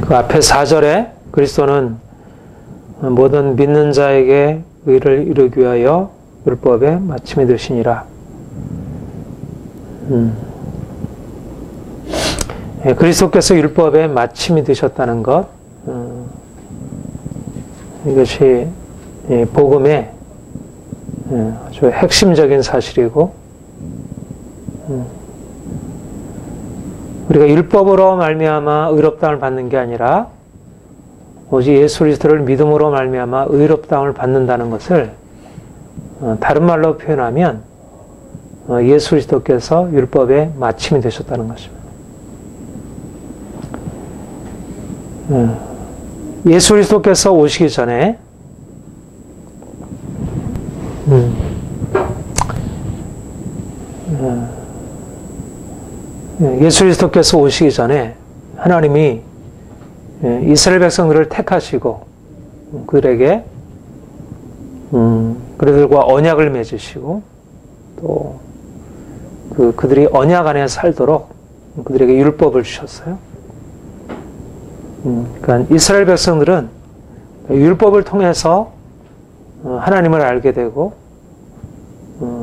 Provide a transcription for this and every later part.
그 앞에 4절에 그리스도는 모든 믿는 자에게 의를 이루기 위하여 율법의 마침이 되시니라. 그리스도께서 율법의 마침이 되셨다는 것, 이것이 복음의 아주 핵심적인 사실이고, 우리가 율법으로 말미암아 의롭다함을 받는 게 아니라 오직 예수 그리스도를 믿음으로 말미암아 의롭다함을 받는다는 것을 다른 말로 표현하면 예수 그리스도께서 율법의 마침이 되셨다는 것입니다. 예수 그리스도께서 오시기 전에 예수 그리스도께서 오시기 전에 하나님이 이스라엘 백성들을 택하시고 그들에게 그들과 언약을 맺으시고 또 그들이 언약 안에 살도록 그들에게 율법을 주셨어요. 그러니까 이스라엘 백성들은 율법을 통해서 하나님을 알게 되고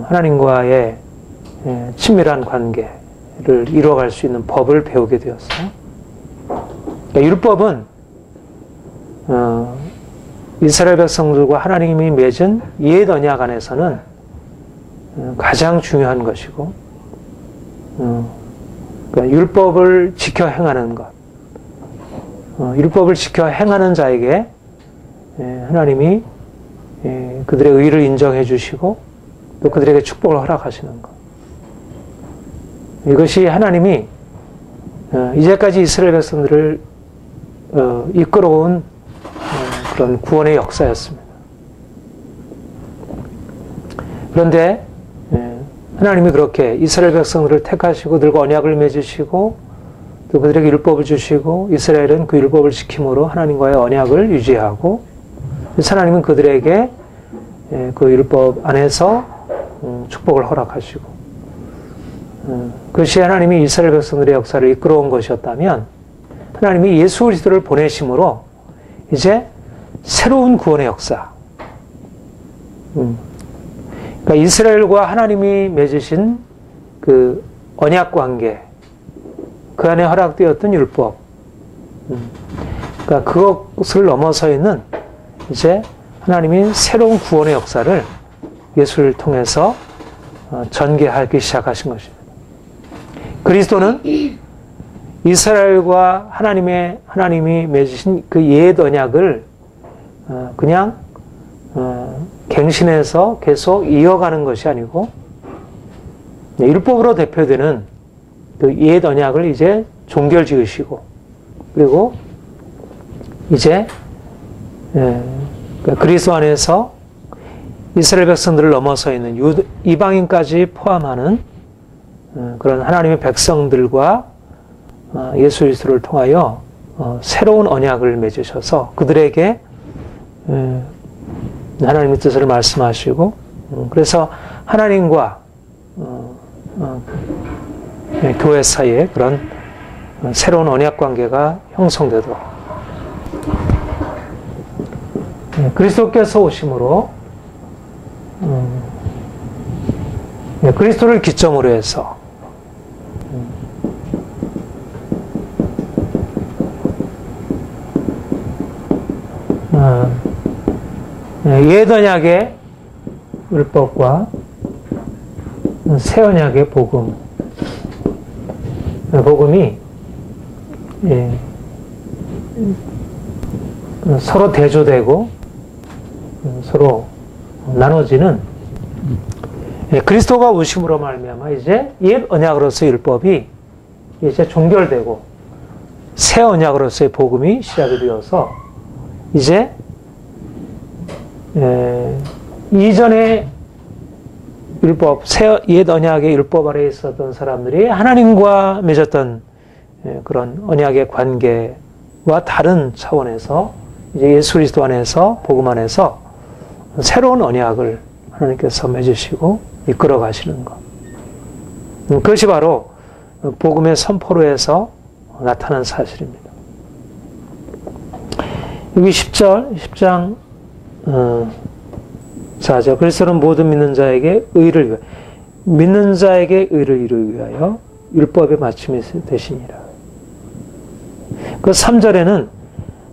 하나님과의 친밀한 관계를 이루어갈 수 있는 법을 배우게 되었어요. 그러니까 율법은 이스라엘 백성들과 하나님이 맺은 옛 언약 안에서는 가장 중요한 것이고, 그러니까 율법을 지켜 행하는 것, 율법을 지켜 행하는 자에게 하나님이 그들의 의를 인정해 주시고 또 그들에게 축복을 허락하시는 것. 이것이 하나님이 이제까지 이스라엘 백성들을 이끌어온 그런 구원의 역사였습니다. 그런데 하나님이 그렇게 이스라엘 백성들을 택하시고 그들과 언약을 맺으시고 또 그들에게 율법을 주시고 이스라엘은 그 율법을 지킴으로 하나님과의 언약을 유지하고 하나님은 그들에게 그 율법 안에서 축복을 허락하시고 그것이 하나님이 이스라엘 백성들의 역사를 이끌어온 것이었다면 하나님이 예수 그리스도를 보내심으로 이제 새로운 구원의 역사, 그러니까 이스라엘과 하나님이 맺으신 그 언약 관계, 그 안에 허락되었던 율법, 그러니까 그것을 넘어서 있는 이제 하나님이 새로운 구원의 역사를 예수를 통해서 전개하기 시작하신 것입니다. 그리스도는 이스라엘과 하나님이 맺으신 그 옛 언약을 그냥 갱신해서 계속 이어가는 것이 아니고 율법으로 대표되는 그 옛 언약을 이제 종결 지으시고 그리고 이제 그리스도 안에서 이스라엘 백성들을 넘어서 있는 이방인까지 포함하는 그런 하나님의 백성들과 예수 그리스도를 통하여 새로운 언약을 맺으셔서 그들에게 하나님의 뜻을 말씀하시고 그래서 하나님과 교회 사이에 그런 새로운 언약 관계가 형성되도록 그리스도께서 오심으로 그리스도를 기점으로 해서 옛 언약의 율법과 새 언약의 복음이 서로 대조되고 서로 나눠지는 그리스도가 오심으로 말미암아 이제 옛 언약으로서의 율법이 이제 종결되고 새 언약으로서의 복음이 시작이 되어서 이제 이전의 율법, 옛 언약의 율법 아래에 있었던 사람들이 하나님과 맺었던 그런 언약의 관계와 다른 차원에서 이제 예수 그리스도 안에서 복음 안에서 새로운 언약을 하나님께서 맺으시고 이끌어 가시는 것. 그것이 바로 복음의 선포로 해서 나타난 사실입니다. 여기 10장 4절 그리스도는 모든 믿는 자에게 의를 위하여 믿는 자에게 의를 이루기 위하여 율법의 마침이 되시니라. 그 3절에는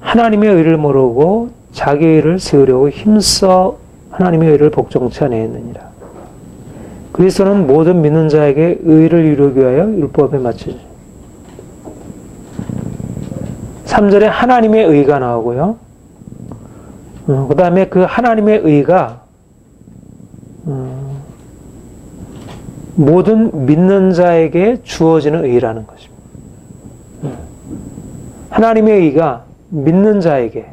하나님의 의를 모르고 자기 의를 세우려고 힘써 하나님의 의를 복종치 아니했느니라. 그리스도는 모든 믿는 자에게 의를 이루기 위하여 율법에 마치지. 3절에 하나님의 의가 나오고요. 그 다음에 그 하나님의 의가 모든 믿는 자에게 주어지는 의라는 것입니다. 하나님의 의가 믿는 자에게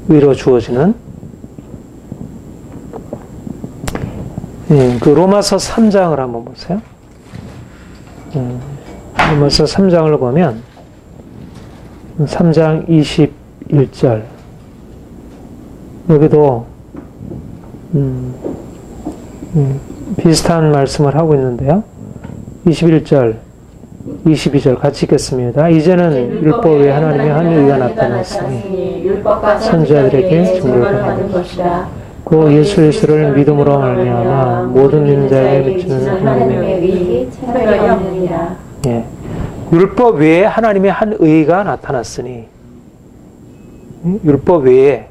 의로 주어지는 그 로마서 3장을 한번 보세요. 로마서 3장을 보면 3장 21절 여기도 비슷한 말씀을 하고 있는데요. 21절 22절 같이 읽겠습니다. 이제는 율법 외에 하나님의 한 의가 나타났으니 선지자들에게 증거를 받은 것이라. 그 예수 그리스도를 믿음으로 말미암아 모든 믿는 자에게 미치는 하나님의 의에 차별이 없느니라. 예. 율법 외에 하나님의 한 의가 나타났으니 율법 외에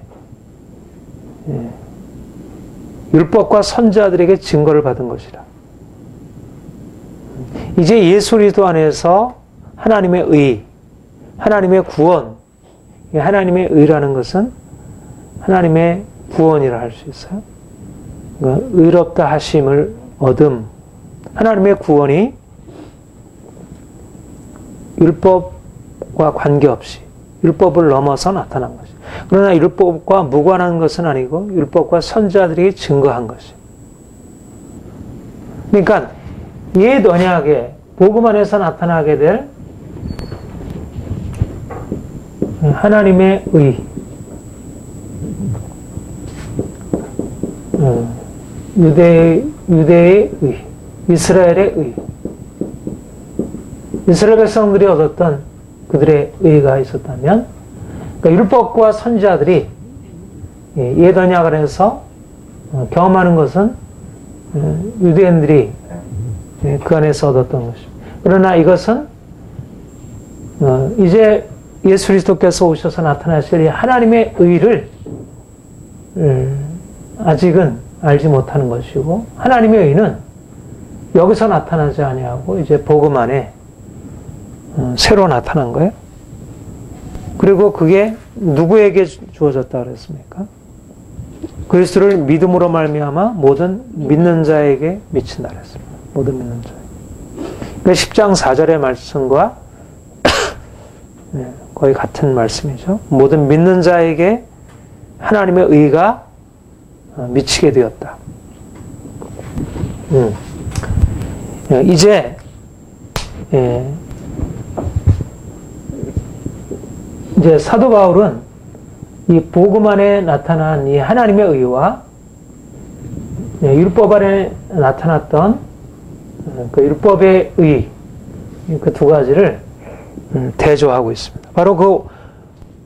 율법과 선지자들에게 증거를 받은 것이라. 이제 예수 그리스도 안에서 하나님의 의, 하나님의 구원, 하나님의 의라는 것은 하나님의 구원이라 할 수 있어요. 그러니까 의롭다 하심을 얻음, 하나님의 구원이 율법과 관계없이 율법을 넘어서 나타난 것이. 그러나 율법과 무관한 것은 아니고 율법과 선지자들이 증거한 것이. 그러니까 옛 언약의 복음 안에서 나타나게 될 하나님의 의, 유대의 의, 이스라엘의 의, 이스라엘 백성들이 얻었던 그들의 의가 있었다면, 그러니까 율법과 선지자들이 옛 언약 안에서 경험하는 것은 유대인들이 그 안에서 얻었던 것입니다. 그러나 이것은 이제 예수 그리스도께서 오셔서 나타나실 하나님의 의를 아직은 알지 못하는 것이고, 하나님의 의는 여기서 나타나지 아니하고 이제 복음 안에 새로 나타난 거예요. 그리고 그게 누구에게 주어졌다 그랬습니까? 그리스도를 믿음으로 말미암아 모든 믿는 자에게 미친다 그랬습니다. 모든 믿는 자. 그러니까 10장 4절의 말씀과 거의 같은 말씀이죠. 모든 믿는 자에게 하나님의 의가 미치게 되었다. 이제 사도 바울은 이 복음 안에 나타난 이 하나님의 의와 율법 안에 나타났던 그 율법의 의, 그 두 가지를 대조하고 있습니다. 바로 그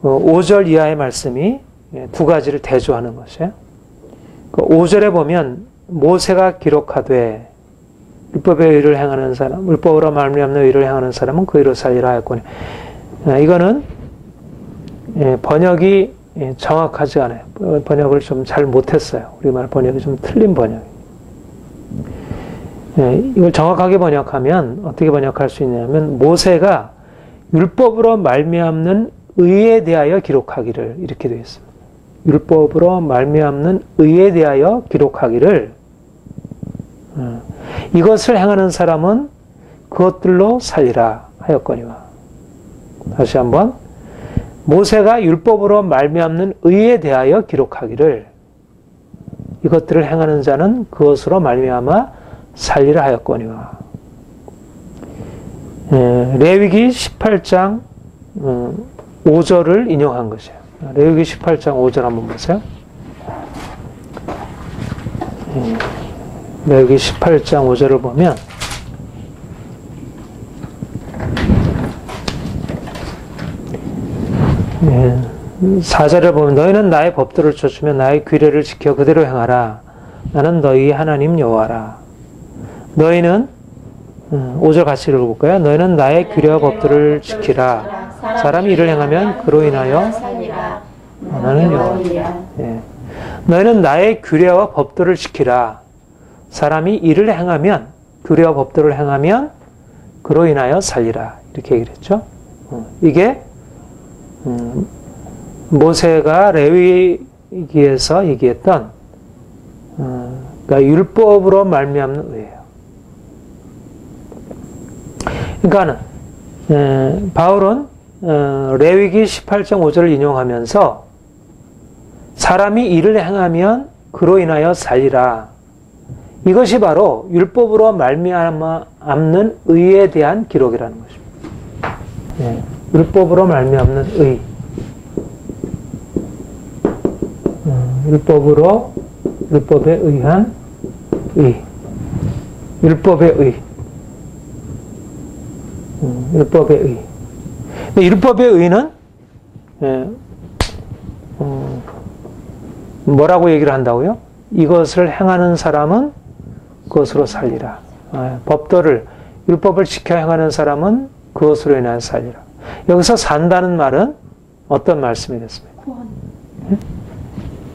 5절 이하의 말씀이 두 가지를 대조하는 것이에요. 그 5절에 보면 모세가 기록하되 율법의 의를 행하는 사람, 율법으로 말미암는 의를 행하는 사람은 그 의로 살리라 하였거니, 이거는 번역이 정확하지 않아요. 번역을 좀 잘 못했어요. 우리말 번역이 좀 틀린 번역이에요. 이걸 정확하게 번역하면 어떻게 번역할 수 있냐면, 모세가 율법으로 말미암는 의에 대하여 기록하기를, 이렇게 되어 있습니다. 율법으로 말미암는 의에 대하여 기록하기를, 이것을 행하는 사람은 그것들로 살리라 하였거니와. 다시 한번, 모세가 율법으로 말미암는 의에 대하여 기록하기를, 이것들을 행하는 자는 그것으로 말미암아 살리라 하였거니와. 레위기 18장 5절을 인용한 것이에요. 레위기 18장 5절 한번 보세요. 레위기 18장 5절을 보면 예, 4절을 보면 너희는 나의 법도를 좇으며 나의 규례를 지켜 그대로 행하라. 나는 너희 하나님 여호와라. 너희는 5절 같이 읽어볼까요? 너희는 나의 규례와 법도를 지키라. 사람이 이를 행하면 그로 인하여 나는 여호와라. 예. 너희는 나의 규례와 법도를 지키라. 사람이 이를 행하면, 규례와 법도를 행하면 그로 인하여 살리라. 이렇게 얘기를 했죠. 이게 모세가 레위기에서 얘기했던 그러니까 율법으로 말미암는 의예요. 그러니까는 바울은 레위기 18장 5절을 인용하면서 사람이 이를 행하면 그로 인하여 살리라. 이것이 바로 율법으로 말미암는 의에 대한 기록이라는 것입니다. 예, 율법으로 말미암는 의. 율법에 의한 의. 율법의 의. 율법의 의. 율법의 의는 뭐라고 얘기를 한다고요? 이것을 행하는 사람은 그것으로 살리라. 법도를, 율법을 지켜 행하는 사람은 그것으로 인하여 살리라. 여기서 산다는 말은 어떤 말씀이겠습니까?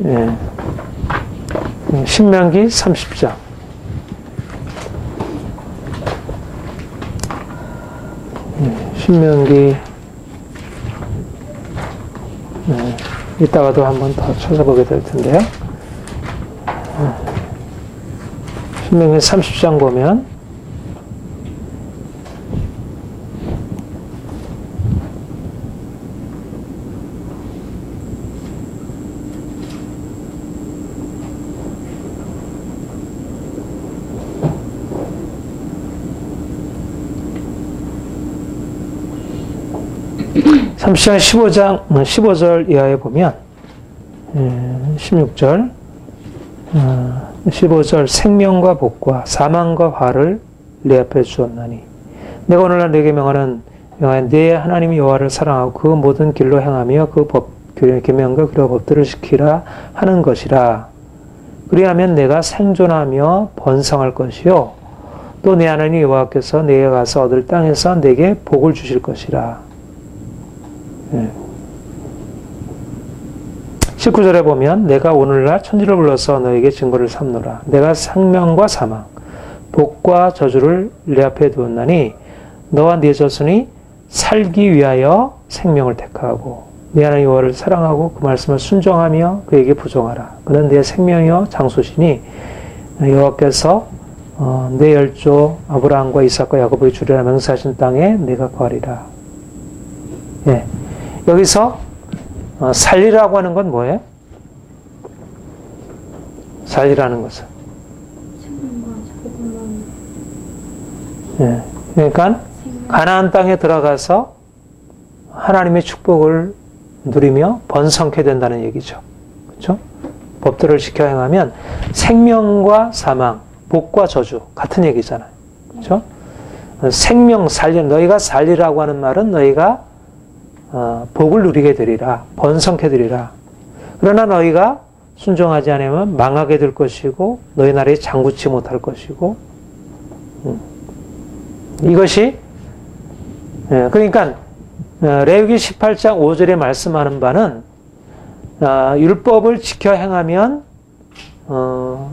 예. 신명기 30장. 신명기, 이따가도 한번 더 찾아보게 될 텐데요. 신명기 30장 보면, 삼시장 15절 이하에 보면 16절 15절 생명과 복과 사망과 화를 내 앞에 주었나니 내가 오늘날 내게 명하여 내 하나님 여호와를 사랑하고 그 모든 길로 행하며 그 법 계명과 그리고 법들을 지키라 하는 것이라. 그리하면 내가 생존하며 번성할 것이요 또 내 하나님 여호와께서 내게 가서 얻을 땅에서 내게 복을 주실 것이라. 19절에 보면 내가 오늘날 천지를 불러서 너에게 증거를 삼노라. 내가 생명과 사망, 복과 저주를 내 앞에 두었나니 너와 네 자손이 살기 위하여 생명을 택하고 네 하나님 여호와를 사랑하고 그 말씀을 순종하며 그에게 부종하라. 그는 내 생명이요 장소시니 여호와께서 내 열조 아브라함과 이삭과 야곱에게 주리라 맹세하신 땅에 내가 거하리라. 예. 여기서 살리라고 하는 건 뭐예요? 살리라는 것은. 예. 그러니까 가나안 땅에 들어가서 하나님의 축복을 누리며 번성케 된다는 얘기죠. 그렇죠? 법들을 지켜 행하면 생명과 사망, 복과 저주 같은 얘기잖아요. 그렇죠? 생명 너희가 살리라고 하는 말은 너희가 복을 누리게 되리라. 번성케 되리라. 그러나 너희가 순종하지 않으면 망하게 될 것이고 너희 나라에 장구치 못할 것이고 이것이 그러니까 레위기 18장 5절에 말씀하는 바는 율법을 지켜 행하면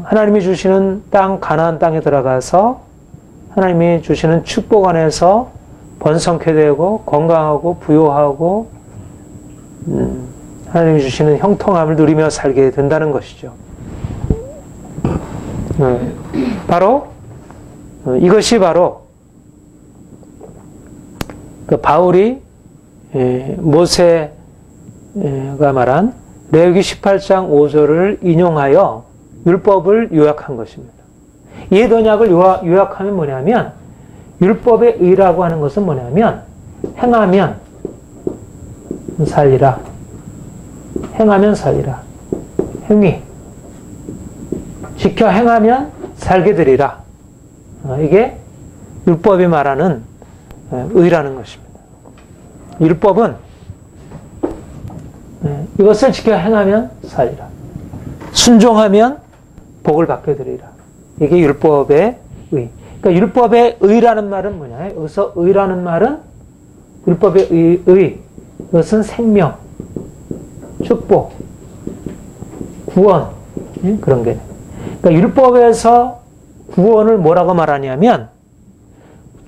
하나님이 주시는 땅 가나안 땅에 들어가서 하나님이 주시는 축복 안에서 번성케 되고 건강하고 부요하고 하나님이 주시는 형통함을 누리며 살게 된다는 것이죠. 바로 이것이 바로 그 바울이 모세가 말한 레위기 18장 5절을 인용하여 율법을 요약한 것입니다. 이 언약을 요약하면 뭐냐면 율법의 의라고 하는 것은 뭐냐면 행하면 살리라. 행하면 살리라. 행위. 지켜 행하면 살게 되리라. 이게 율법이 말하는 의라는 것입니다. 율법은 이것을 지켜 행하면 살리라. 순종하면 복을 받게 되리라. 이게 율법의 의. 그러니까 율법의 의라는 말은 뭐냐? 여기서 의라는 말은 율법의 의. 이것은 생명, 축복, 구원, 그런 게. 그러니까 율법에서 구원을 뭐라고 말하냐면,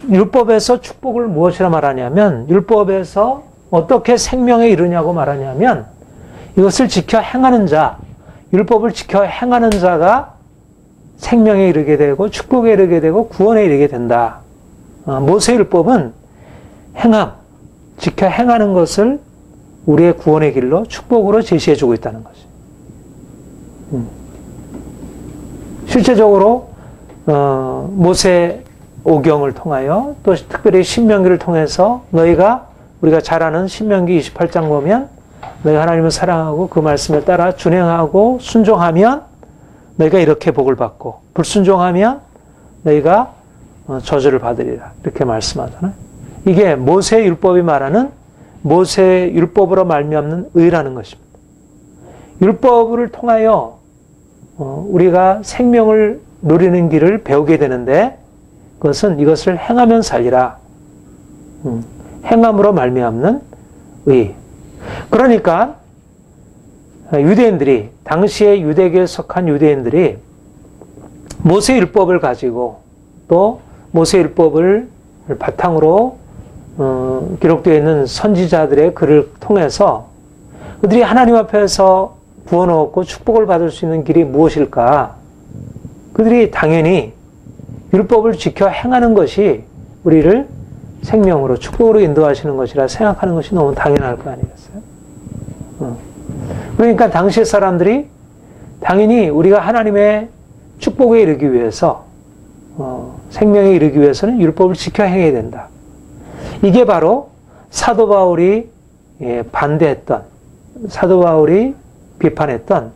율법에서 축복을 무엇이라 말하냐면, 율법에서 어떻게 생명에 이르냐고 말하냐면, 이것을 지켜 행하는 자, 율법을 지켜 행하는 자가 생명에 이르게 되고, 축복에 이르게 되고, 구원에 이르게 된다. 모세 율법은 행함, 지켜 행하는 것을 우리의 구원의 길로 축복으로 제시해주고 있다는 거죠. 실제적으로 모세 오경을 통하여 또 특별히 신명기를 통해서 우리가 잘 아는 신명기 28장 보면 너희가 하나님을 사랑하고 그 말씀을 따라 준행하고 순종하면 너희가 이렇게 복을 받고 불순종하면 너희가 저주를 받으리라 이렇게 말씀하잖아요. 이게 모세 율법이 말하는 모세 율법으로 말미암는 의라는 것입니다. 율법을 통하여 우리가 생명을 누리는 길을 배우게 되는데 그것은 이것을 행하면 살리라. 행함으로 말미암는 의. 그러니까 유대인들이 당시에 유대교에 속한 유대인들이 모세 율법을 가지고 또 모세 율법을 바탕으로 기록되어 있는 선지자들의 글을 통해서 그들이 하나님 앞에서 구원 얻고 축복을 받을 수 있는 길이 무엇일까? 그들이 당연히 율법을 지켜 행하는 것이 우리를 생명으로 축복으로 인도하시는 것이라 생각하는 것이 너무 당연할 거 아니겠어요? 그러니까 당시 사람들이 당연히 우리가 하나님의 축복에 이르기 위해서 생명에 이르기 위해서는 율법을 지켜 행해야 된다. 이게 바로 사도 바울이 반대했던 사도 바울이 비판했던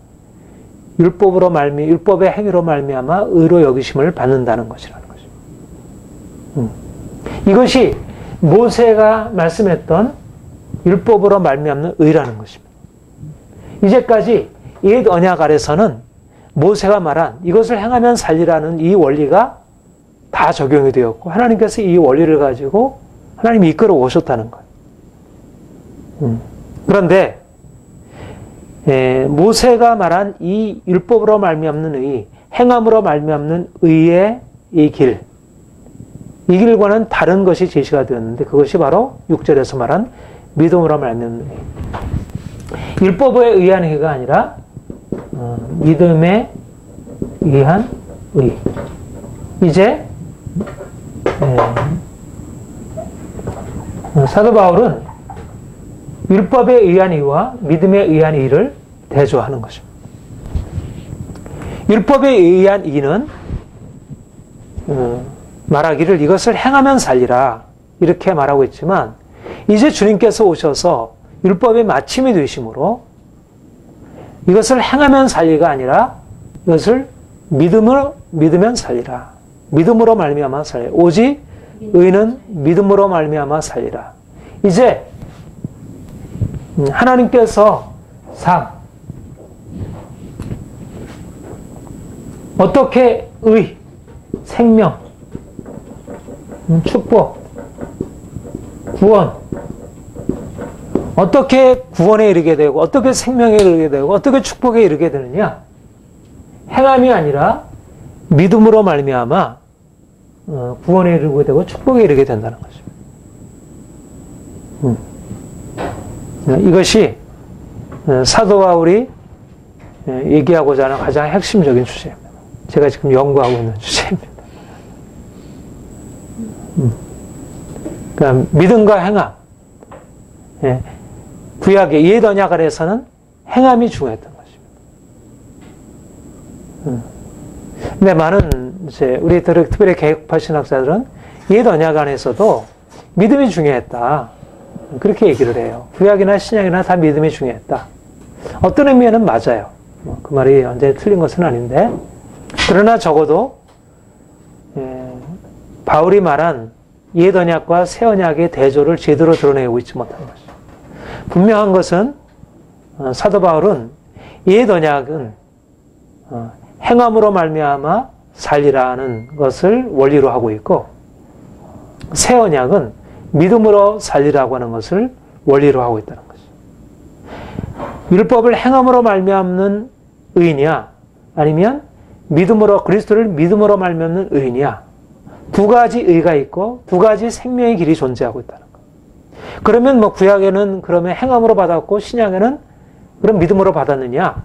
율법의 행위로 말미암아 의로 여기심을 받는다는 것이라는 것입니다. 이것이 모세가 말씀했던 율법으로 말미암는 의라는 것입니다. 이제까지 옛 언약 아래서는 모세가 말한 이것을 행하면 살리라는 이 원리가 다 적용이 되었고 하나님께서 이 원리를 가지고 하나님이 이끌어 오셨다는 거예요. 그런데 모세가 말한 이 율법으로 말미암는 의, 행함으로 말미암는 의의 이 길과는 다른 것이 제시가 되었는데 그것이 바로 6절에서 말한 믿음으로 말미암는 의. 율법에 의한 의가 아니라 믿음에 의한 의. 이제 사도 바울은 율법에 의한 의와 믿음에 의한 의를 대조하는 것입니다. 율법에 의한 의는 말하기를 이것을 행하면 살리라 이렇게 말하고 있지만 이제 주님께서 오셔서 율법의 마침이 되심으로 이것을 행하면 살리가 아니라 이것을 믿으면 살리라. 믿음으로 말미암아 살리라. 오직 의는 믿음으로 말미암아 살리라. 이제 하나님께서 어떻게 의, 생명, 축복, 구원, 어떻게 구원에 이르게 되고 어떻게 생명에 이르게 되고 어떻게 축복에 이르게 되느냐? 행함이 아니라 믿음으로 말미암아 구원에 이르게 되고 축복에 이르게 된다는 것입니다. 이것이 사도 바울이 얘기하고자 하는 가장 핵심적인 주제입니다. 제가 지금 연구하고 있는 주제입니다. 그러니까 믿음과 행함. 구약의 옛 언약 아래서는 행함이 중요했던 것입니다. 근데 많은 우리 특별히 개혁파 신학자들은 옛 언약 안에서도 믿음이 중요했다. 그렇게 얘기를 해요. 구약이나 신약이나 다 믿음이 중요했다. 어떤 의미에는 맞아요. 그 말이 완전히 틀린 것은 아닌데 그러나 적어도 바울이 말한 옛 언약과 새 언약의 대조를 제대로 드러내고 있지 못한 것이죠. 분명한 것은 사도 바울은 옛 언약은 행함으로 말미암아 살리라는 것을 원리로 하고 있고, 새 언약은 믿음으로 살리라고 하는 것을 원리로 하고 있다는 것이죠. 율법을 행함으로 말미암는 의인이야, 아니면 믿음으로, 그리스도를 믿음으로 말미암는 의인이야, 두 가지 의가 있고 두 가지 생명의 길이 존재하고 있다는 것. 그러면 뭐 구약에는 그러면 행함으로 받았고 신약에는 그럼 믿음으로 받았느냐?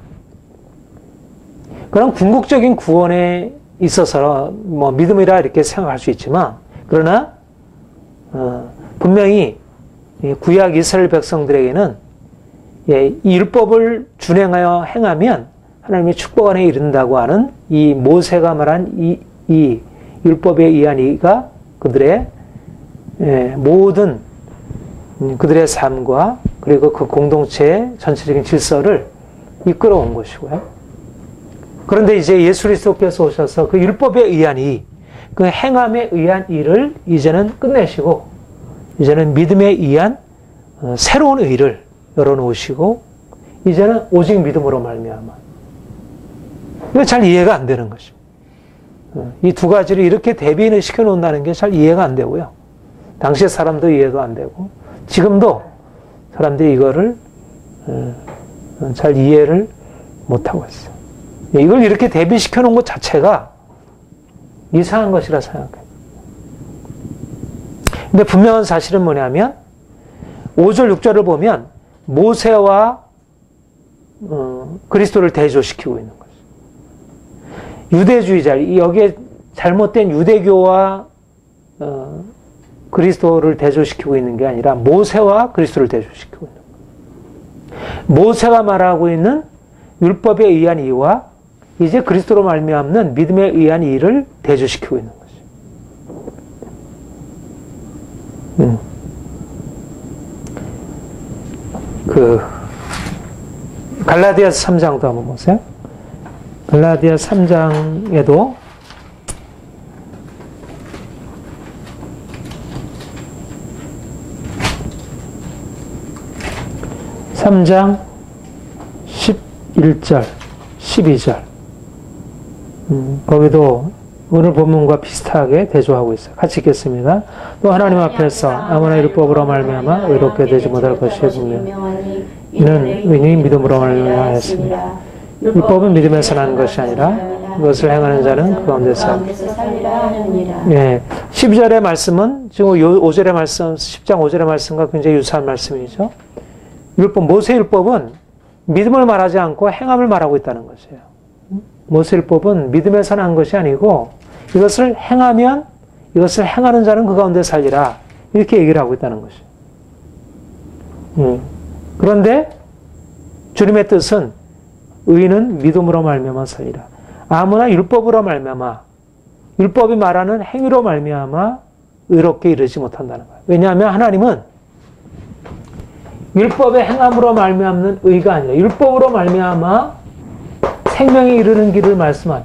그런 궁극적인 구원에 있어서 뭐 믿음이라 이렇게 생각할 수 있지만, 그러나 분명히 구약 이스라엘 백성들에게는 이 율법을 준행하여 행하면 하나님의 축복 안에 이른다고 하는 이 모세가 말한 이 율법에 의한 이가 그들의 모든 그들의 삶과 그리고 그 공동체의 전체적인 질서를 이끌어온 것이고요. 그런데 이제 예수 그리스도께서 오셔서 그 율법에 의한 이, 그 행함에 의한 일을 이제는 끝내시고, 이제는 믿음에 의한 새로운 의를 열어놓으시고, 이제는 오직 믿음으로 말미암아. 이거 잘 이해가 안 되는 것입니다. 이 두 가지를 이렇게 대비를 시켜놓는다는 게 잘 이해가 안 되고요. 당시의 사람도 이해도 안 되고, 지금도 사람들이 이거를 잘 이해를 못하고 있어요. 이걸 이렇게 대비시켜 놓은 것 자체가 이상한 것이라 생각해요. 근데 분명한 사실은 뭐냐면 5절, 6절을 보면 모세와 그리스도를 대조시키고 있는 거죠. 유대주의자, 여기에 잘못된 유대교와 그리스도를 대조시키고 있는 게 아니라 모세와 그리스도를 대조시키고 있는 거예요. 모세가 말하고 있는 율법에 의한 이와 이제 그리스도로 말미암는 믿음에 의한 이를 대조시키고 있는 것이죠. 갈라디아서 3장도 한번 보세요. 갈라디아서 3장에도 (3장) 11절, 12절 거기도 오늘 본문과 비슷하게 대조하고 있어요. 같이 읽겠습니다. 또 하나님 앞에서 아무나 율법으로 말미암아 의롭게 되지 못할 것이 분명히 이는 의인이 믿음으로 말미암았습니다. 율법은 믿음에서 나는 것이 아니라 그것을 행하는 자는 그 가운데서 살리라 하느니라. 예, 12절의 말씀은 지금 5절의 말씀, 10장 5절의 말씀과 굉장히 유사한 말씀이죠. 율법, 모세 율법은 믿음을 말하지 않고 행함을 말하고 있다는 것이에요. 모세 율법은 믿음에서 난 것이 아니고 이것을 행하면, 이것을 행하는 자는 그 가운데 살리라, 이렇게 얘기를 하고 있다는 것이에요. 그런데 주님의 뜻은 의인은 믿음으로 말미암아 살리라. 아무나 율법으로 말미암아, 율법이 말하는 행위로 말미암아 의롭게 이르지 못한다는 거예요. 왜냐하면 하나님은 율법의 행함으로 말미암는 의가 아니라 율법으로 말미암아 생명에 이르는 길을 말씀한,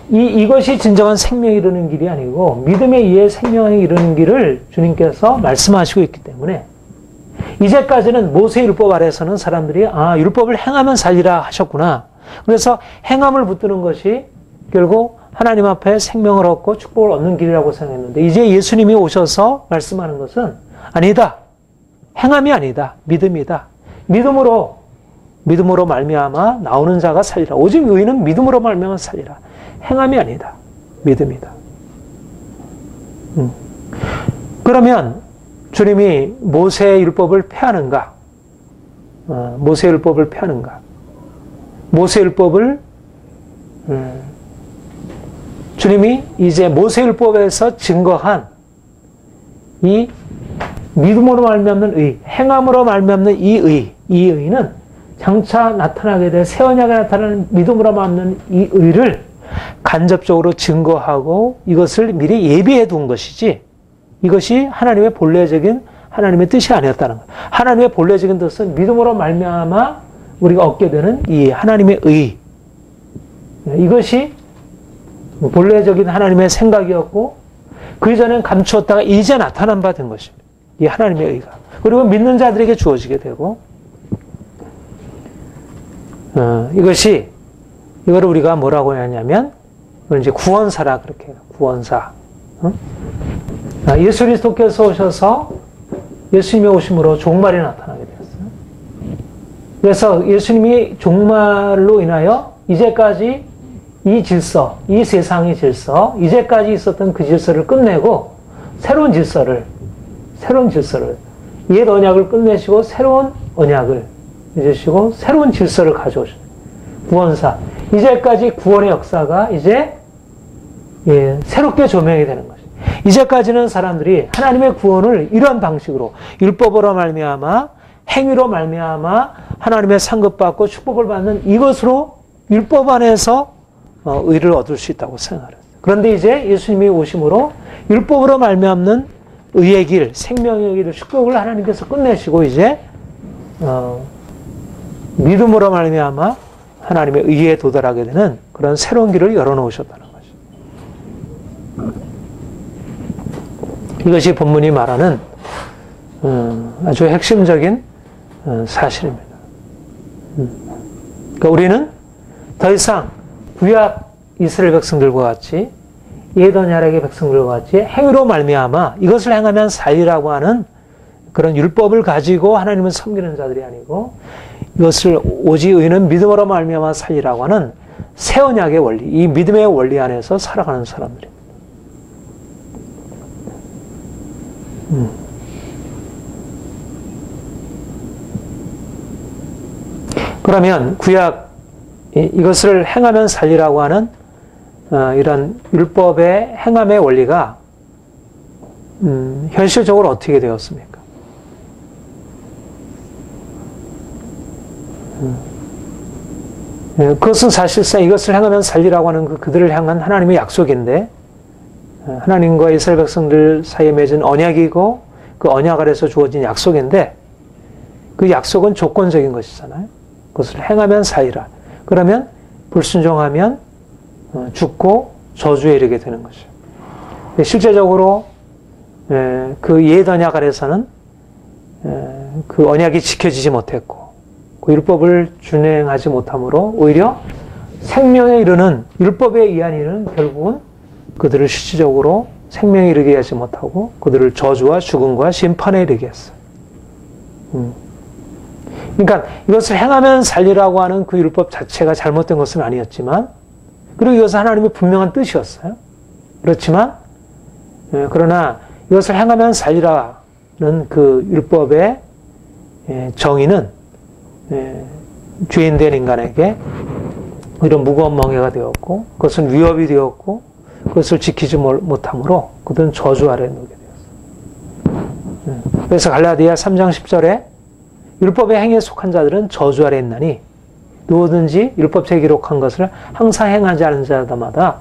이것이 진정한 생명에 이르는 길이 아니고 믿음에 의해 생명에 이르는 길을 주님께서 말씀하시고 있기 때문에, 이제까지는 모세 율법 아래에서는 사람들이 율법을 행하면 살리라 하셨구나, 그래서 행함을 붙드는 것이 결국 하나님 앞에 생명을 얻고 축복을 얻는 길이라고 생각했는데, 이제 예수님이 오셔서 말씀하는 것은 아니다, 행함이 아니다, 믿음이다. 믿음으로 말미암아 나오는 자가 살리라. 오직 의인은 믿음으로 말미암아 살리라. 행함이 아니다, 믿음이다. 그러면 주님이 모세의 율법을 폐하는가? 모세의 율법을 폐하는가? 모세의 율법을 주님이 이제 모세의 율법에서 증거한 이 믿음으로 말미암는 의, 행함으로 말미암는 이 의는 장차 나타나게 될 새 언약에 나타나는 믿음으로 말미암는 이 의를 간접적으로 증거하고 이것을 미리 예비해 둔 것이지, 이것이 하나님의 본래적인 하나님의 뜻이 아니었다는 거예요. 하나님의 본래적인 뜻은 믿음으로 말미암아 우리가 얻게 되는 이 하나님의 의, 이것이 본래적인 하나님의 생각이었고, 그 이전엔 감추었다가 이제 나타난 바 된 것입니다. 이 하나님의 의가. 그리고 믿는 자들에게 주어지게 되고, 이거를 우리가 뭐라고 하냐면, 이걸 이제 구원사라 그렇게 해요. 구원사. 예수 그리스도께서 오셔서 예수님이 오심으로 종말이 나타나게 되었어요. 그래서 예수님이 종말로 인하여 이제까지 이 질서, 이 세상의 질서, 이제까지 있었던 그 질서를 끝내고 새로운 질서를 옛 언약을 끝내시고 새로운 언약을 맺으시고 새로운 질서를 가져오신 구원사. 이제까지 구원의 역사가 이제 새롭게 조명이 되는 것이죠. 이제까지는 사람들이 하나님의 구원을 이런 방식으로 율법으로 말미암아 행위로 말미암아 하나님의 상급받고 축복을 받는 이것으로 율법 안에서 의를 얻을 수 있다고 생각해요. 그런데 이제 예수님이 오심으로 율법으로 말미암는 의의 길, 생명의 길, 축복을 하나님께서 끝내시고 이제 믿음으로 말미암아 하나님의 의에 도달하게 되는 그런 새로운 길을 열어놓으셨다는 것이죠. 이것이 본문이 말하는 아주 핵심적인 사실입니다. 그러니까 우리는 더 이상 구약 이스라엘 백성들과 같이 옛 언약의 백성들과 같이 행위로 말미암아 이것을 행하면 살리라고 하는 그런 율법을 가지고 하나님을 섬기는 자들이 아니고 이것을 오직 의는 믿음으로 말미암아 살리라고 하는 새 언약의 원리, 이 믿음의 원리 안에서 살아가는 사람들입니다. 그러면 구약 이것을 행하면 살리라고 하는 이런 율법의 행함의 원리가 현실적으로 어떻게 되었습니까? 그것은 사실상 이것을 행하면 살리라고 하는 그들을 향한 하나님의 약속인데 하나님과 이스라엘 백성들 사이에 맺은 언약이고 그 언약 아래서 주어진 약속인데 그 약속은 조건적인 것이잖아요. 그것을 행하면 살리라. 그러면 불순종하면 죽고 저주에 이르게 되는 것이죠. 실제적으로 그 옛 언약 아래서는 그 언약이 지켜지지 못했고 그 율법을 준행하지 못함으로 오히려 생명에 이르는 율법에 의한 일은 결국은 그들을 실질적으로 생명에 이르게 하지 못하고 그들을 저주와 죽음과 심판에 이르게 했어요. 그러니까 이것을 행하면 살리라고 하는 그 율법 자체가 잘못된 것은 아니었지만 그리고 이것은 하나님의 분명한 뜻이었어요. 그렇지만 그러나 이것을 행하면 살리라는 그 율법의 정의는 죄인된 인간에게 이런 무거운 멍해가 되었고 그것은 위협이 되었고 그것을 지키지 못함으로 그들은 저주 아래에 놓게 되었어요. 그래서 갈라디아 3장 10절에 율법의 행위에 속한 자들은 저주 아래에 있나니 누구든지 율법책에 기록한 것을 항상 행하지 않은 자마다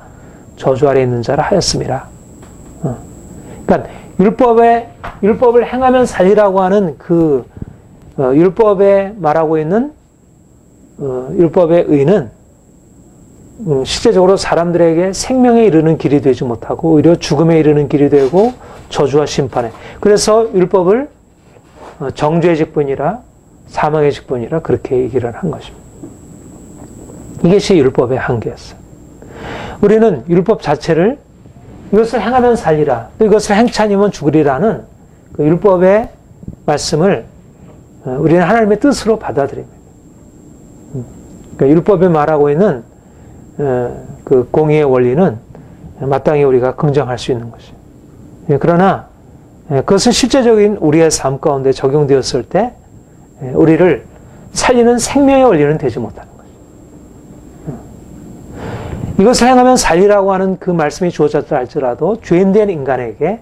저주 아래에 있는 자라 하였습니다. 그러니까 율법을 행하면 살리라고 하는 그 율법에 말하고 있는 율법의 의는 실제적으로 사람들에게 생명에 이르는 길이 되지 못하고 오히려 죽음에 이르는 길이 되고 저주와 심판에. 그래서 율법을 정죄의 직분이라 사망의 직분이라 그렇게 얘기를 한 것입니다. 이것이 율법의 한계였어요. 우리는 율법 자체를 이것을 행하면 살리라, 또 이것을 행치 않으면 죽으리라는 그 율법의 말씀을 우리는 하나님의 뜻으로 받아들입니다. 그러니까 율법에 말하고 있는 그 공의의 원리는 마땅히 우리가 긍정할 수 있는 것이에요. 그러나 그것은 실제적인 우리의 삶 가운데 적용되었을 때 우리를 살리는 생명의 원리는 되지 못하는 것이에요. 이것을 행하면 살리라고 하는 그 말씀이 주어졌다 할지라도 죄인된 인간에게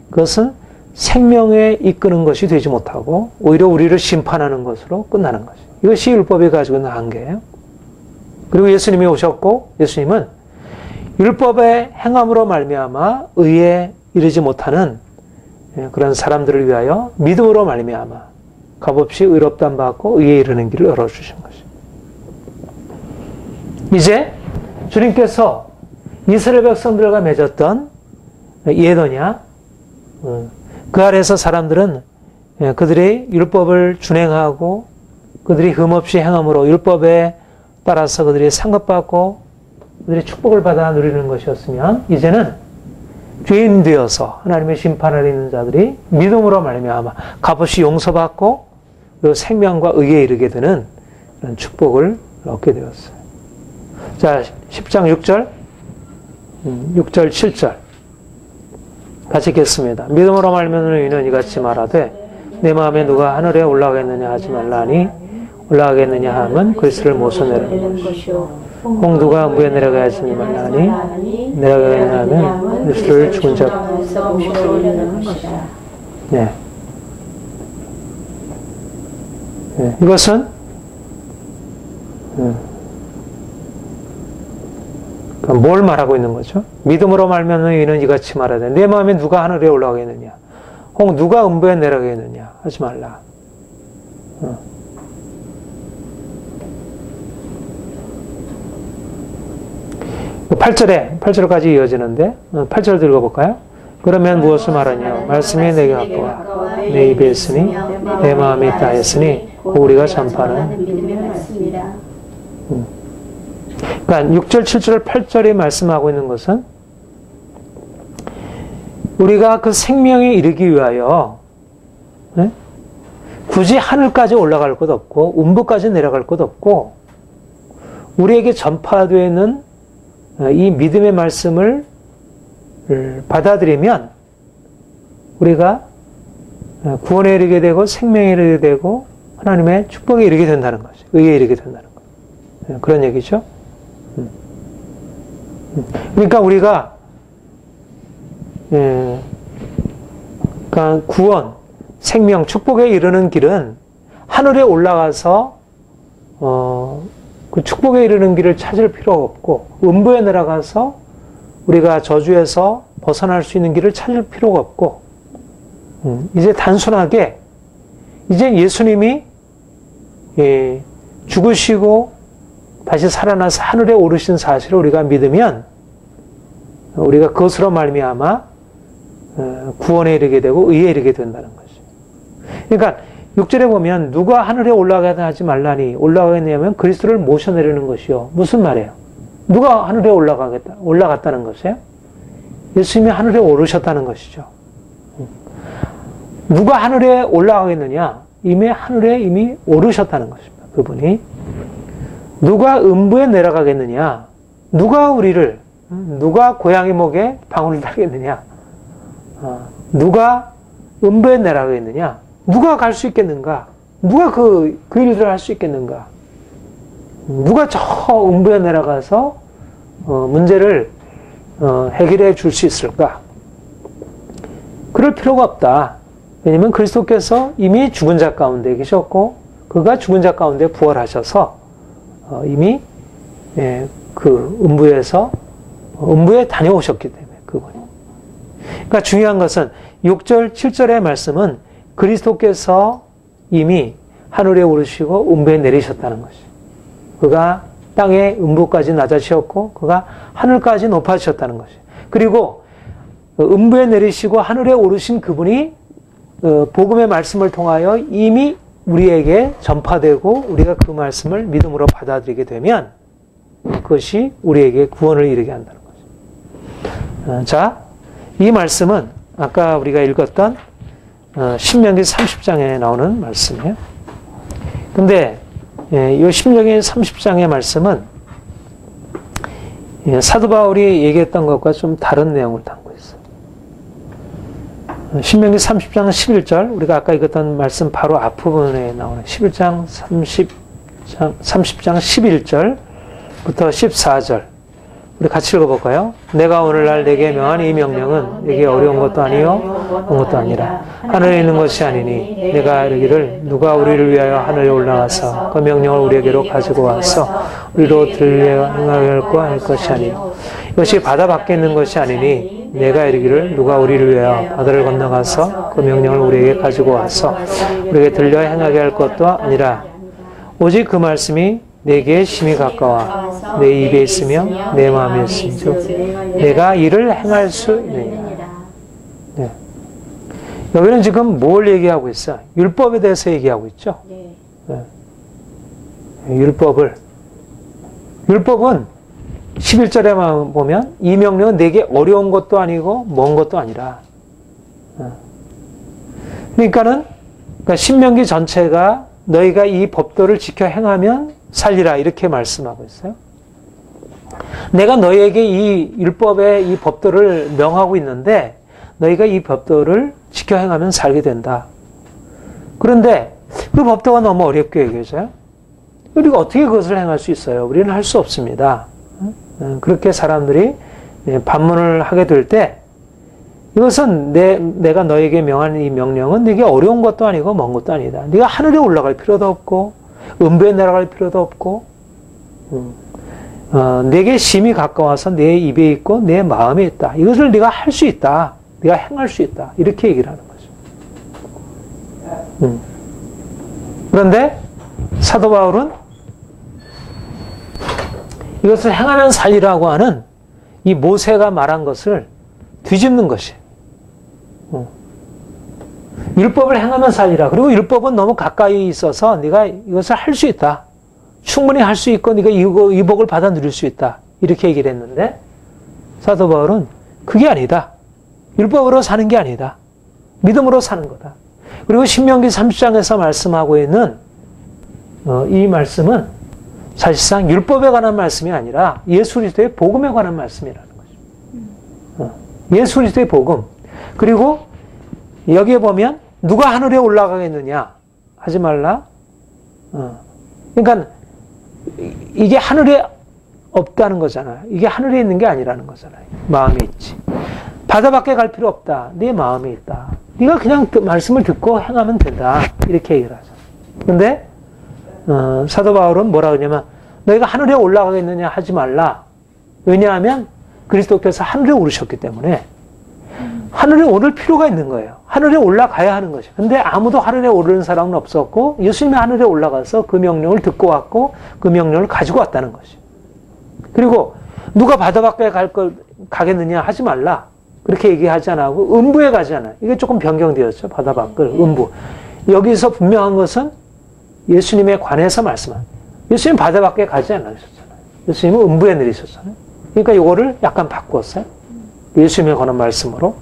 그것은 생명에 이끄는 것이 되지 못하고 오히려 우리를 심판하는 것으로 끝나는 것이에요. 이것이 율법이 가지고 있는 한계예요. 그리고 예수님이 오셨고 예수님은 율법의 행함으로 말미암아 의에 이르지 못하는 그런 사람들을 위하여 믿음으로 말미암아 값없이 의롭다함 받고 의에 이르는 길을 열어주신 것이에요. 이제 주님께서 이스라엘 백성들과 맺었던 이해도냐? 그 아래에서 사람들은 그들이 율법을 준행하고 그들이 흠없이 행함으로 율법에 따라서 그들이 상급받고 그들이 축복을 받아 누리는 것이었으면 이제는 죄인 되어서 하나님의 심판 아래 있는 자들이 믿음으로 말미암아 값없이 용서받고 그리고 생명과 의에 이르게 되는 그런 축복을 얻게 되었어요. 자, 10장 6절, 6절, 7절 같이 읽겠습니다. 믿음으로 말미암아 너희는 이같이 말하되 내 마음에 누가 하늘에 올라가겠느냐 하지 말라니 올라가겠느냐 하면 그리스도를 모셔내는 것이요 혹 누가 음부에 내려가야지 말라니 내려가겠느냐 하면 그리스도를 죽은 자 가운데서 모셔내는 것이다. 네. 네. 이것은 그럼 뭘 말하고 있는 거죠? 믿음으로 말면 너희는 이같이 말하되 내 마음에 누가 하늘에 올라가겠느냐 혹 누가 음부에 내려가겠느냐 하지 말라. 8절까지 이어지는데 8절 읽어볼까요? 그러면 무엇을 말하냐? 말씀이 내게 가까워 내 입에 있으니 내 마음에 있다 했으니 우리가 전파하는 믿음의 말씀이라. 그러니까 6절, 7절, 8절이 말씀하고 있는 것은 우리가 그 생명에 이르기 위하여 굳이 하늘까지 올라갈 것 없고 음부까지 내려갈 것 없고 우리에게 전파되어 있는 이 믿음의 말씀을 받아들이면 우리가 구원에 이르게 되고 생명에 이르게 되고 하나님의 축복에 이르게 된다는 거죠. 의에 이르게 된다는 거. 그런 얘기죠. 그러니까 우리가 그러니까 구원, 생명, 축복에 이르는 길은 하늘에 올라가서 그 축복에 이르는 길을 찾을 필요가 없고 음부에 내려가서 우리가 저주에서 벗어날 수 있는 길을 찾을 필요가 없고 이제 단순하게 이제 예수님이 죽으시고 다시 살아나서 하늘에 오르신 사실을 우리가 믿으면 우리가 그것으로 말미암아 구원에 이르게 되고 의에 이르게 된다는 거죠. 그러니까 6절에 보면 누가 하늘에 올라가다 하지 말라니 올라가겠냐면 그리스도를 모셔내려는 것이요. 무슨 말이에요? 누가 하늘에 올라갔다는 것이에요? 예수님이 하늘에 오르셨다는 것이죠. 누가 하늘에 올라가겠느냐? 이미 하늘에 이미 오르셨다는 것입니다. 그분이. 누가 음부에 내려가겠느냐? 누가 고양이 목에 방울을 달겠느냐? 누가 음부에 내려가겠느냐? 누가 갈 수 있겠는가? 누가 그 일들을 할 수 있겠는가? 누가 저 음부에 내려가서 문제를 해결해 줄 수 있을까? 그럴 필요가 없다. 왜냐하면 그리스도께서 이미 죽은 자 가운데 계셨고 그가 죽은 자 가운데 부활하셔서 이미 그 음부에 다녀오셨기 때문에 그분이. 그러니까 중요한 것은 6절, 7절의 말씀은 그리스도께서 이미 하늘에 오르시고 음부에 내리셨다는 것이. 그가 땅의 음부까지 낮아지셨고 그가 하늘까지 높아지셨다는 것이. 그리고 음부에 내리시고 하늘에 오르신 그분이 복음의 말씀을 통하여 이미 우리에게 전파되고 우리가 그 말씀을 믿음으로 받아들이게 되면 그것이 우리에게 구원을 이루게 한다는 거죠. 자, 이 말씀은 아까 우리가 읽었던 신명기 30장에 나오는 말씀이에요. 근데 이 신명기 30장의 말씀은 사도 바울이 얘기했던 것과 좀 다른 내용을 담고 있어요. 신명기 30장 11절, 우리가 아까 읽었던 말씀 바로 앞부분에 나오는 11장 30장 11절부터 14절 우리 같이 읽어볼까요? 내가 오늘날 내게 명한 이 명령은 내게 어려운 것도 아니요 온 것도 아니라 하늘에 있는 것이 아니니 내가 이르기를 누가 우리를 위하여 하늘에 올라가서 그 명령을 우리에게로 가지고 와서 우리로 들려 행하게 할 것이 아니요 이것이 바다 밖에 있는 것이 아니니 내가 이르기를 누가 우리를 위하여 바다를 건너가서 그 명령을 우리에게 가지고 와서 우리에게 들려 행하게 할 것도 아니라 오직 그 말씀이 내게 심히 가까워 내 입에 있으며 내 마음에 있으며 내가 이를 행할 수 있느니라. 네. 여기는 지금 뭘 얘기하고 있어? 율법에 대해서 얘기하고 있죠? 네. 네. 율법은 11절에만 보면 이 명령은 내게 어려운 것도 아니고 먼 것도 아니라. 그러니까 신명기 전체가 너희가 이 법도를 지켜 행하면 살리라 이렇게 말씀하고 있어요. 내가 너희에게 이 율법의 이 법도를 명하고 있는데 너희가 이 법도를 지켜 행하면 살게 된다. 그런데 그 법도가 너무 어렵게 얘기해져요. 우리가 어떻게 그것을 행할 수 있어요? 우리는 할 수 없습니다. 그렇게 사람들이 반문을 하게 될 때 이것은 내가 너에게 명한 이 명령은 네게 어려운 것도 아니고 먼 것도 아니다. 네가 하늘에 올라갈 필요도 없고 음부에 내려갈 필요도 없고 내게 심히 가까워서 내 입에 있고 내 마음에 있다. 이것을 네가 할 수 있다. 네가 행할 수 있다. 이렇게 얘기를 하는 거죠. 그런데 사도 바울은 이것을 행하면 살리라고 하는 이 모세가 말한 것을 뒤집는 것이에요. 율법을 행하면 살리라. 그리고 율법은 너무 가까이 있어서 네가 이것을 할 수 있다. 충분히 할 수 있고 네가 이 복을 받아 누릴 수 있다. 이렇게 얘기를 했는데 사도 바울은 그게 아니다. 율법으로 사는 게 아니다. 믿음으로 사는 거다. 그리고 신명기 30장에서 말씀하고 있는 이 말씀은 사실상 율법에 관한 말씀이 아니라 예수 그리스도의 복음에 관한 말씀이라는 거죠. 예수 그리스도의 복음. 그리고 여기에 보면 누가 하늘에 올라가겠느냐 하지 말라. 그러니까 이게 하늘에 없다는 거잖아요. 이게 하늘에 있는 게 아니라는 거잖아요. 마음에 있지. 바다 밖에 갈 필요 없다. 네 마음에 있다. 네가 그냥 말씀을 듣고 행하면 된다. 이렇게 얘기를 하죠. 근데 사도 바울은 뭐라 그러냐면 너희가 하늘에 올라가겠느냐 하지 말라. 왜냐하면 그리스도께서 하늘에 오르셨기 때문에 하늘에 오를 필요가 있는 거예요. 하늘에 올라가야 하는 것이에요. 근데 아무도 하늘에 오르는 사람은 없었고 예수님이 하늘에 올라가서 그 명령을 듣고 왔고 그 명령을 가지고 왔다는 것이에요. 그리고 누가 바다 밖에 가겠느냐 하지 말라. 그렇게 얘기하지 않고 음부에 가지 않아요. 이게 조금 변경되었죠. 바다 밖을 음부. 여기서 분명한 것은 예수님에 관해서 말씀한. 예수님 바다 밖에 가지 않으셨잖아요. 예수님은 음부에 내리셨잖아요. 그러니까 이거를 약간 바꿨어요. 예수님에 관한 말씀으로.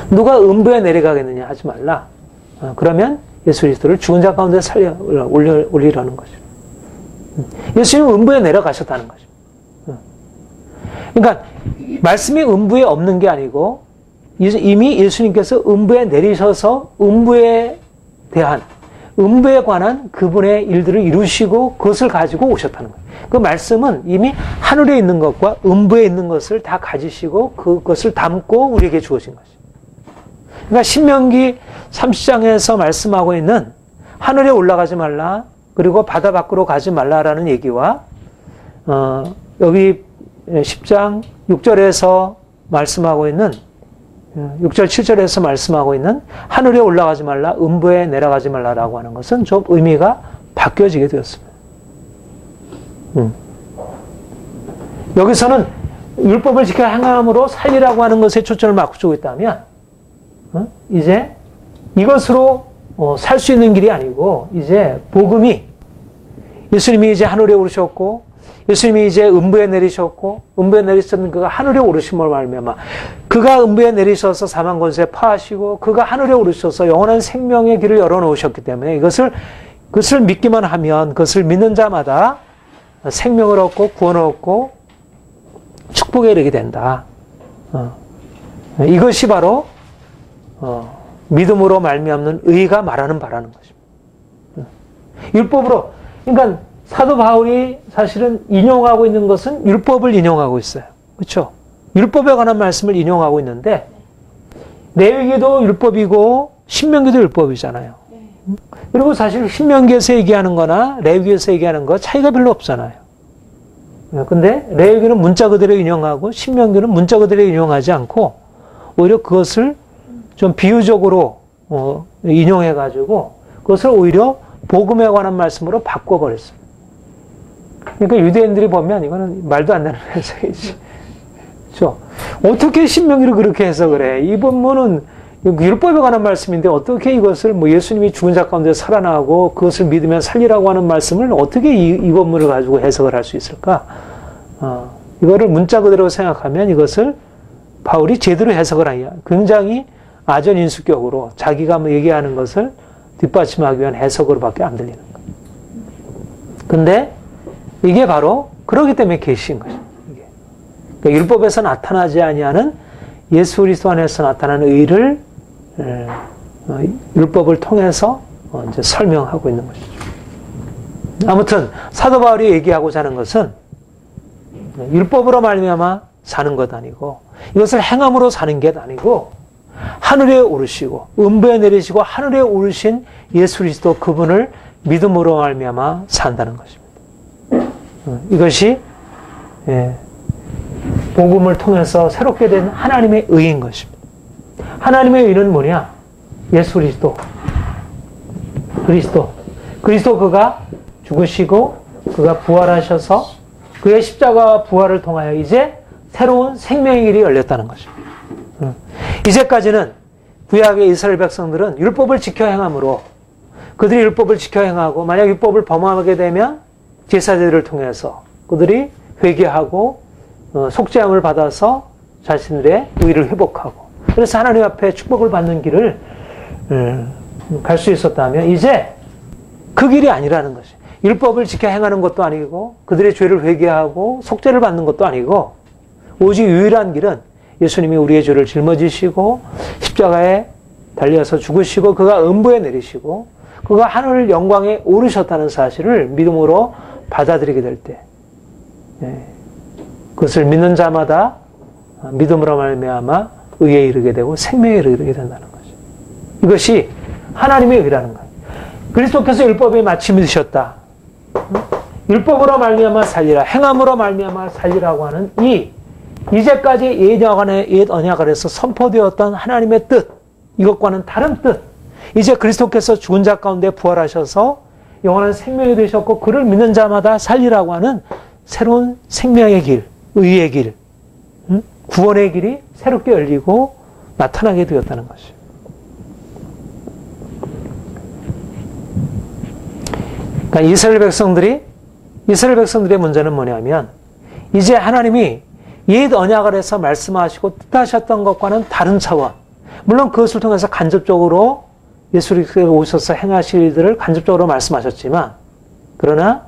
누가 음부에 내려가겠느냐 하지 말라. 그러면 예수 그리스도를 죽은 자 가운데 올리라는 거죠. 예수님은 음부에 내려가셨다는 거죠. 그러니까 말씀이 음부에 없는 게 아니고 이미 예수님께서 음부에 내리셔서 음부에 관한 그분의 일들을 이루시고 그것을 가지고 오셨다는 거예요. 그 말씀은 이미 하늘에 있는 것과 음부에 있는 것을 다 가지시고 그것을 담고 우리에게 주어진 것이에요. 그러니까 신명기 30장에서 말씀하고 있는 하늘에 올라가지 말라 그리고 바다 밖으로 가지 말라라는 얘기와 여기 10장 6절에서 말씀하고 있는 6절 7절에서 말씀하고 있는 하늘에 올라가지 말라 음부에 내려가지 말라라고 하는 것은 좀 의미가 바뀌어지게 되었습니다. 여기서는 율법을 지켜 행함으로 살리라고 하는 것에 초점을 맞추고 있다면 이제 이것으로 살 수 있는 길이 아니고 이제 복음이 예수님이 이제 하늘에 오르셨고 예수님이 이제 음부에 내리셨고 음부에 내리셨는 그가 하늘에 오르심을 말미암아 그가 음부에 내리셔서 사망 권세 파하시고 그가 하늘에 오르셔서 영원한 생명의 길을 열어놓으셨기 때문에 그것을 믿기만 하면 그것을 믿는 자마다 생명을 얻고 구원을 얻고 축복에 이르게 된다. 이것이 바로 믿음으로 말미암는 의가 말하는 바라는 것입니다. 율법으로 그러니까 사도 바울이 사실은 인용하고 있는 것은 율법을 인용하고 있어요. 그렇죠? 율법에 관한 말씀을 인용하고 있는데 레위기도 율법이고 신명기도 율법이잖아요. 그리고 사실 신명기에서 얘기하는 거나 레위기에서 얘기하는 거 차이가 별로 없잖아요. 근데 레위기는 문자 그대로 인용하고 신명기는 문자 그대로 인용하지 않고 오히려 그것을 좀 비유적으로 인용해가지고 그것을 오히려 복음에 관한 말씀으로 바꿔버렸어요. 그러니까 유대인들이 보면 이거는 말도 안 되는 해석이지. 그렇죠? 어떻게 신명기를 그렇게 해석을 해? 이 본문은 율법에 관한 말씀인데 어떻게 이것을 뭐 예수님이 죽은 자 가운데 살아나고 그것을 믿으면 살리라고 하는 말씀을 어떻게 이 본문을 가지고 해석을 할 수 있을까? 이거를 문자 그대로 생각하면 이것을 바울이 제대로 해석을 하냐. 굉장히 아전인수격으로 자기가 뭐 얘기하는 것을 뒷받침하기 위한 해석으로밖에 안 들리는 거예요. 근데 이게 바로 그러기 때문에 계시인 거죠. 이게. 그러니까 율법에서 나타나지 아니하는 예수 그리스도 안에서 나타나는 의를 율법을 통해서 이제 설명하고 있는 것이죠. 아무튼 사도 바울이 얘기하고자 하는 것은 율법으로 말미암아 사는 것 아니고 이것을 행함으로 사는 게 아니고 하늘에 오르시고 음부에 내리시고 하늘에 오르신 예수 그리스도 그분을 믿음으로 말미암아 산다는 것입니다. 이것이 복음을 통해서 새롭게 된 하나님의 의인 것입니다. 하나님의 의는 뭐냐? 예수 그리스도 그가 죽으시고 그가 부활하셔서 그의 십자가 부활을 통하여 이제 새로운 생명의 길이 열렸다는 것입니다. 이제까지는 구약의 이스라엘 백성들은 율법을 지켜 행함으로 그들이 율법을 지켜 행하고 만약 율법을 범하게 되면 제사제들을 통해서 그들이 회개하고 속죄함을 받아서 자신들의 의를 회복하고 그래서 하나님 앞에 축복을 받는 길을 갈 수 있었다면 이제 그 길이 아니라는 것이 율법을 지켜 행하는 것도 아니고 그들의 죄를 회개하고 속죄를 받는 것도 아니고 오직 유일한 길은 예수님이 우리의 죄를 짊어지시고 십자가에 달려서 죽으시고 그가 음부에 내리시고 그가 하늘 영광에 오르셨다는 사실을 믿음으로 받아들이게 될 때 그것을 믿는 자마다 믿음으로 말미암아 의에 이르게 되고 생명에 이르게 된다는 거죠. 이것이 하나님의 의라는 거예요. 그리스도께서 율법에 마침이 되셨다. 율법으로 말미암아 살리라. 행함으로 말미암아 살리라고 하는 이제까지 옛 언약 안에서 선포되었던 하나님의 뜻, 이것과는 다른 뜻. 이제 그리스도께서 죽은 자 가운데 부활하셔서 영원한 생명이 되셨고 그를 믿는 자마다 살리라고 하는 새로운 생명의 길, 의의 길, 구원의 길이 새롭게 열리고 나타나게 되었다는 것이죠. 그러니까 이스라엘 백성들의 문제는 뭐냐면 이제 하나님이 옛 언약을 해서 말씀하시고 뜻하셨던 것과는 다른 차원, 물론 그것을 통해서 간접적으로 예수님께서 오셔서 행하실 일들을 간접적으로 말씀하셨지만 그러나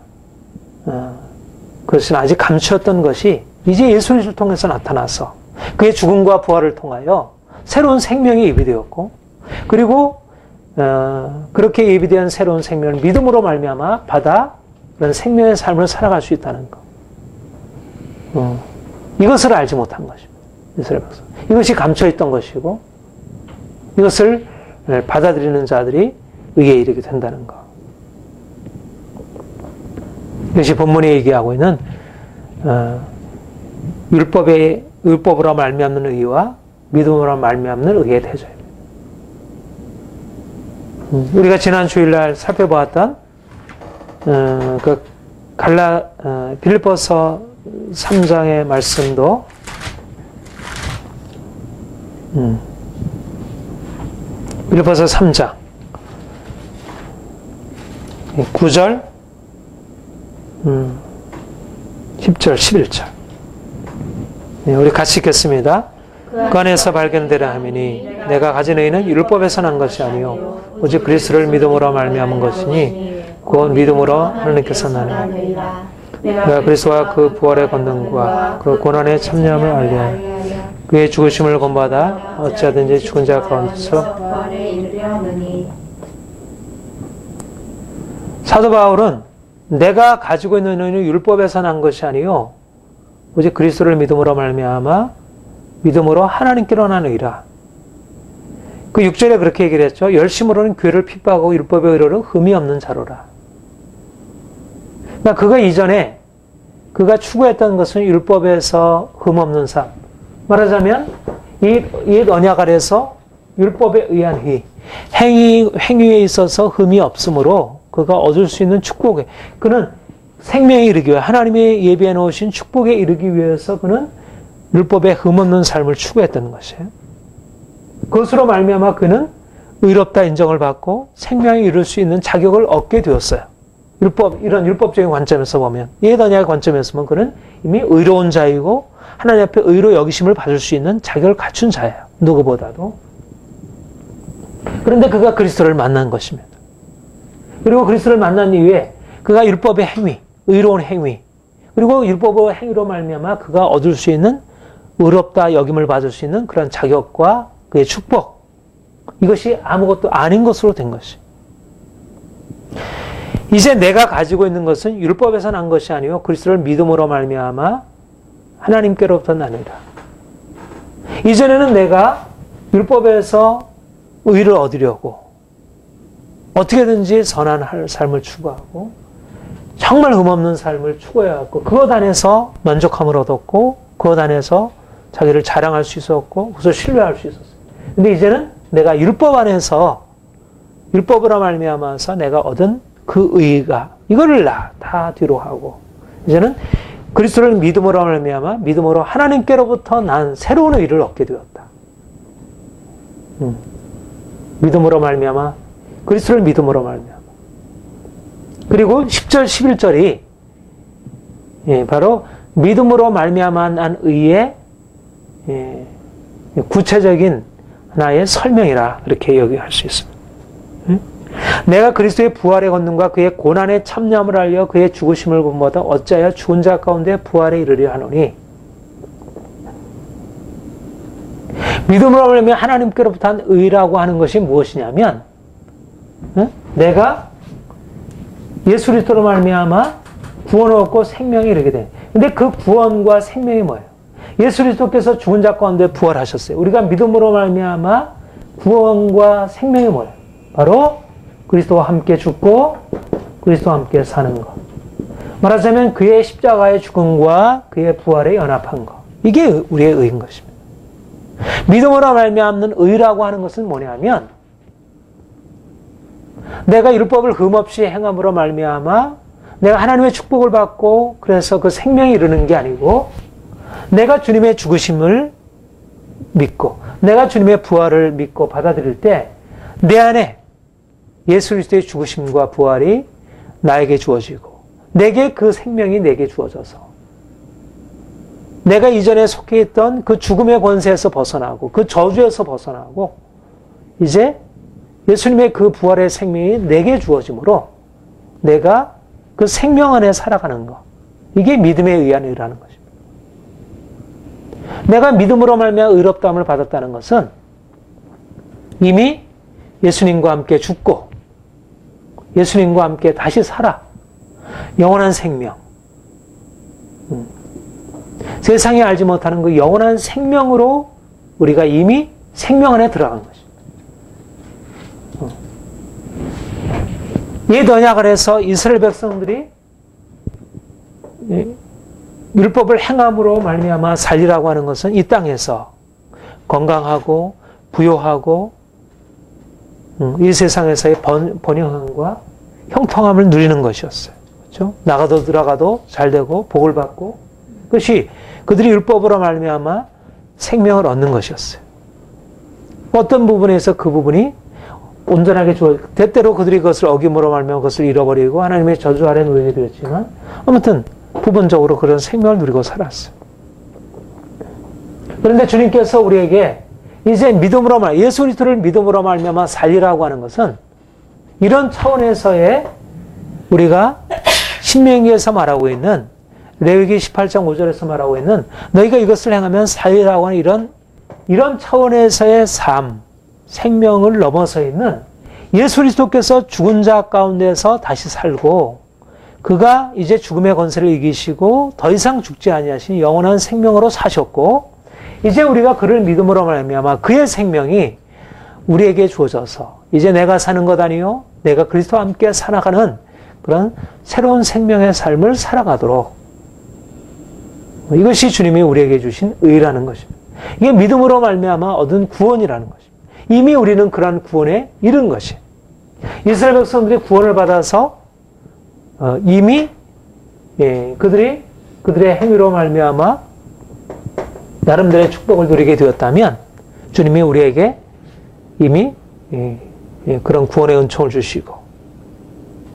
그것은 아직 감추었던 것이 이제 예수님을 통해서 나타나서 그의 죽음과 부활을 통하여 새로운 생명이 예비되었고 그리고 그렇게 예비된 새로운 생명을 믿음으로 말미암아 받아 그런 생명의 삶을 살아갈 수 있다는 것. 이것을 알지 못한 것입니다. 이스라엘 백성. 이것이 감춰있던 것이고 이것을 받아들이는 자들이 의에 이르게 된다는 것. 이것이 본문에 얘기하고 있는 율법으로 말미암는 의와 믿음으로 말미암는 의의 대조입니다. 우리가 지난 주일날 살펴보았던 빌립보서 3장의 말씀도 빌립보서 3장 9절 10절 11절 우리 같이 읽겠습니다. 그 안에서 발견되라 하미니 내가 가진 의는 율법에서 난 것이 아니요 오직 그리스도를 믿음으로 말미암은 것이니 곧 믿음으로 하나님께서 나는 내가 그리스도와 그 부활의 권능과 그 고난의 참여함을 알리하여 그의 죽으심을 본받아 어찌하든지 죽은 자 가운데서 사도 바울은 내가 가지고 있는 의는 율법에서 난 것이 아니요 오직 그리스도를 믿음으로 말미암아 믿음으로 하나님께로 난 의라. 그 6절에 그렇게 얘기를 했죠. 열심으로는 교회를 핍박하고 율법의 의로는 흠이 없는 자로라. 그러니까 그가 이전에 그가 추구했던 것은 율법에서 흠 없는 삶. 말하자면 옛 언약 아래서 율법에 의한 행위에 있어서 흠이 없으므로 그가 얻을 수 있는 축복에 그는 생명에 이르기 위해 하나님이 예비해 놓으신 축복에 이르기 위해서 그는 율법에 흠없는 삶을 추구했다는 것이에요. 그것으로 말미암아 그는 의롭다 인정을 받고 생명에 이룰 수 있는 자격을 얻게 되었어요. 이런 율법적인 관점에서 보면, 옛 언약의 관점에서 보면 그는 이미 의로운 자이고 하나님 앞에 의로 여기심을 받을 수 있는 자격을 갖춘 자예요. 누구보다도. 그런데 그가 그리스도를 만난 것입니다. 그리고 그리스도를 만난 이후에 그가 율법의 행위, 의로운 행위, 그리고 율법의 행위로 말미암아 그가 얻을 수 있는 의롭다 여김을 받을 수 있는 그런 자격과 그의 축복, 이것이 아무것도 아닌 것으로 된 것이. 이제 내가 가지고 있는 것은 율법에서 난 것이 아니요 그리스도를 믿음으로 말미암아 하나님께로부터 나느니라. 이전에는 내가 율법에서 의를 얻으려고 어떻게든지 선한 삶을 추구하고 정말 흠없는 삶을 추구해왔고 그것 안에서 만족함을 얻었고 그것 안에서 자기를 자랑할 수 있었고 그것을 신뢰할 수 있었어요. 근데 이제는 내가 율법 안에서 율법으로 말미암아서 내가 얻은 그 의가 이거를 다 뒤로 하고 이제는 그리스도를 믿음으로 말미암아 믿음으로 하나님께로부터 난 새로운 의를 얻게 되었다. 믿음으로 말미암아 그리스도를 믿음으로 말미암아. 그리고 10절 11절이 바로 믿음으로 말미암아 난 의의 구체적인 하나의 설명이라 이렇게 여기할 수 있습니다. 내가 그리스도의 부활의 권능과 그의 고난의 참념을 알려 그의 죽으심을 본보다 어찌하여 죽은 자 가운데 부활에 이르려 하노니. 믿음으로 말미암아 하나님께로부터 한 의라고 하는 것이 무엇이냐면 내가 예수 그리스도로 말미암아 구원을 얻고 생명에 이르게 된. 근데 그 구원과 생명이 뭐예요? 예수 그리스도께서 죽은 자 가운데 부활하셨어요. 우리가 믿음으로 말미암아 구원과 생명이 뭐예요? 바로 그리스도와 함께 죽고 그리스도와 함께 사는 것. 말하자면 그의 십자가의 죽음과 그의 부활에 연합한 것. 이게 우리의 의인 것입니다. 믿음으로 말미암는 의라고 하는 것은 뭐냐면 내가 율법을 흠없이 행함으로 말미암아 내가 하나님의 축복을 받고 그래서 그 생명에 이르는 게 아니고 내가 주님의 죽으심을 믿고 내가 주님의 부활을 믿고 받아들일 때 내 안에 예수 그리스도의 죽으심과 부활이 나에게 주어지고 내게 그 생명이 내게 주어져서 내가 이전에 속해 있던 그 죽음의 권세에서 벗어나고 그 저주에서 벗어나고 이제 예수님의 그 부활의 생명이 내게 주어지므로 내가 그 생명 안에 살아가는 것. 이게 믿음에 의한 의라는 것입니다. 내가 믿음으로 말미암아 의롭다함을 받았다는 것은 이미 예수님과 함께 죽고 예수님과 함께 다시 살아 영원한 생명, 세상이 알지 못하는 그 영원한 생명으로 우리가 이미 생명 안에 들어간 것입니다. 옛 언약 안에서 이스라엘 백성들이 율법을 행함으로 말미암아 살리라고 하는 것은 이 땅에서 건강하고 부요하고 이 세상에서의 번영함과 형통함을 누리는 것이었어요. 그렇죠? 나가도 들어가도 잘 되고 복을 받고 그것이 그들이 율법으로 말미암아 생명을 얻는 것이었어요. 어떤 부분에서 그 부분이 온전하게 때때로 그들이 그것을 어김으로 말미암아 그것을 잃어버리고 하나님의 저주 아래 놓이게 되었지만 아무튼 부분적으로 그런 생명을 누리고 살았어요. 그런데 주님께서 우리에게 이제 믿음으로 예수 그리스도를 믿음으로 말미암아 살리라고 하는 것은 이런 차원에서의 우리가 신명기에서 말하고 있는 레위기 18장 5절에서 말하고 있는 너희가 이것을 행하면 살리라고 하는 이런 차원에서의 삶, 생명을 넘어서 있는 예수 그리스도께서 죽은 자 가운데서 다시 살고 그가 이제 죽음의 권세를 이기시고 더 이상 죽지 아니하신 영원한 생명으로 사셨고 이제 우리가 그를 믿음으로 말미암아 그의 생명이 우리에게 주어져서 이제 내가 사는 것 아니요 내가 그리스도와 함께 살아가는 그런 새로운 생명의 삶을 살아가도록 이것이 주님이 우리에게 주신 의라는 것입니다. 이게 믿음으로 말미암아 얻은 구원이라는 것입니다. 이미 우리는 그러한 구원에 이른 것이 이스라엘 백성들이 구원을 받아서 이미 그들의 행위로 말미암아 나름대로의 축복을 누리게 되었다면 주님이 우리에게 이미 그런 구원의 은총을 주시고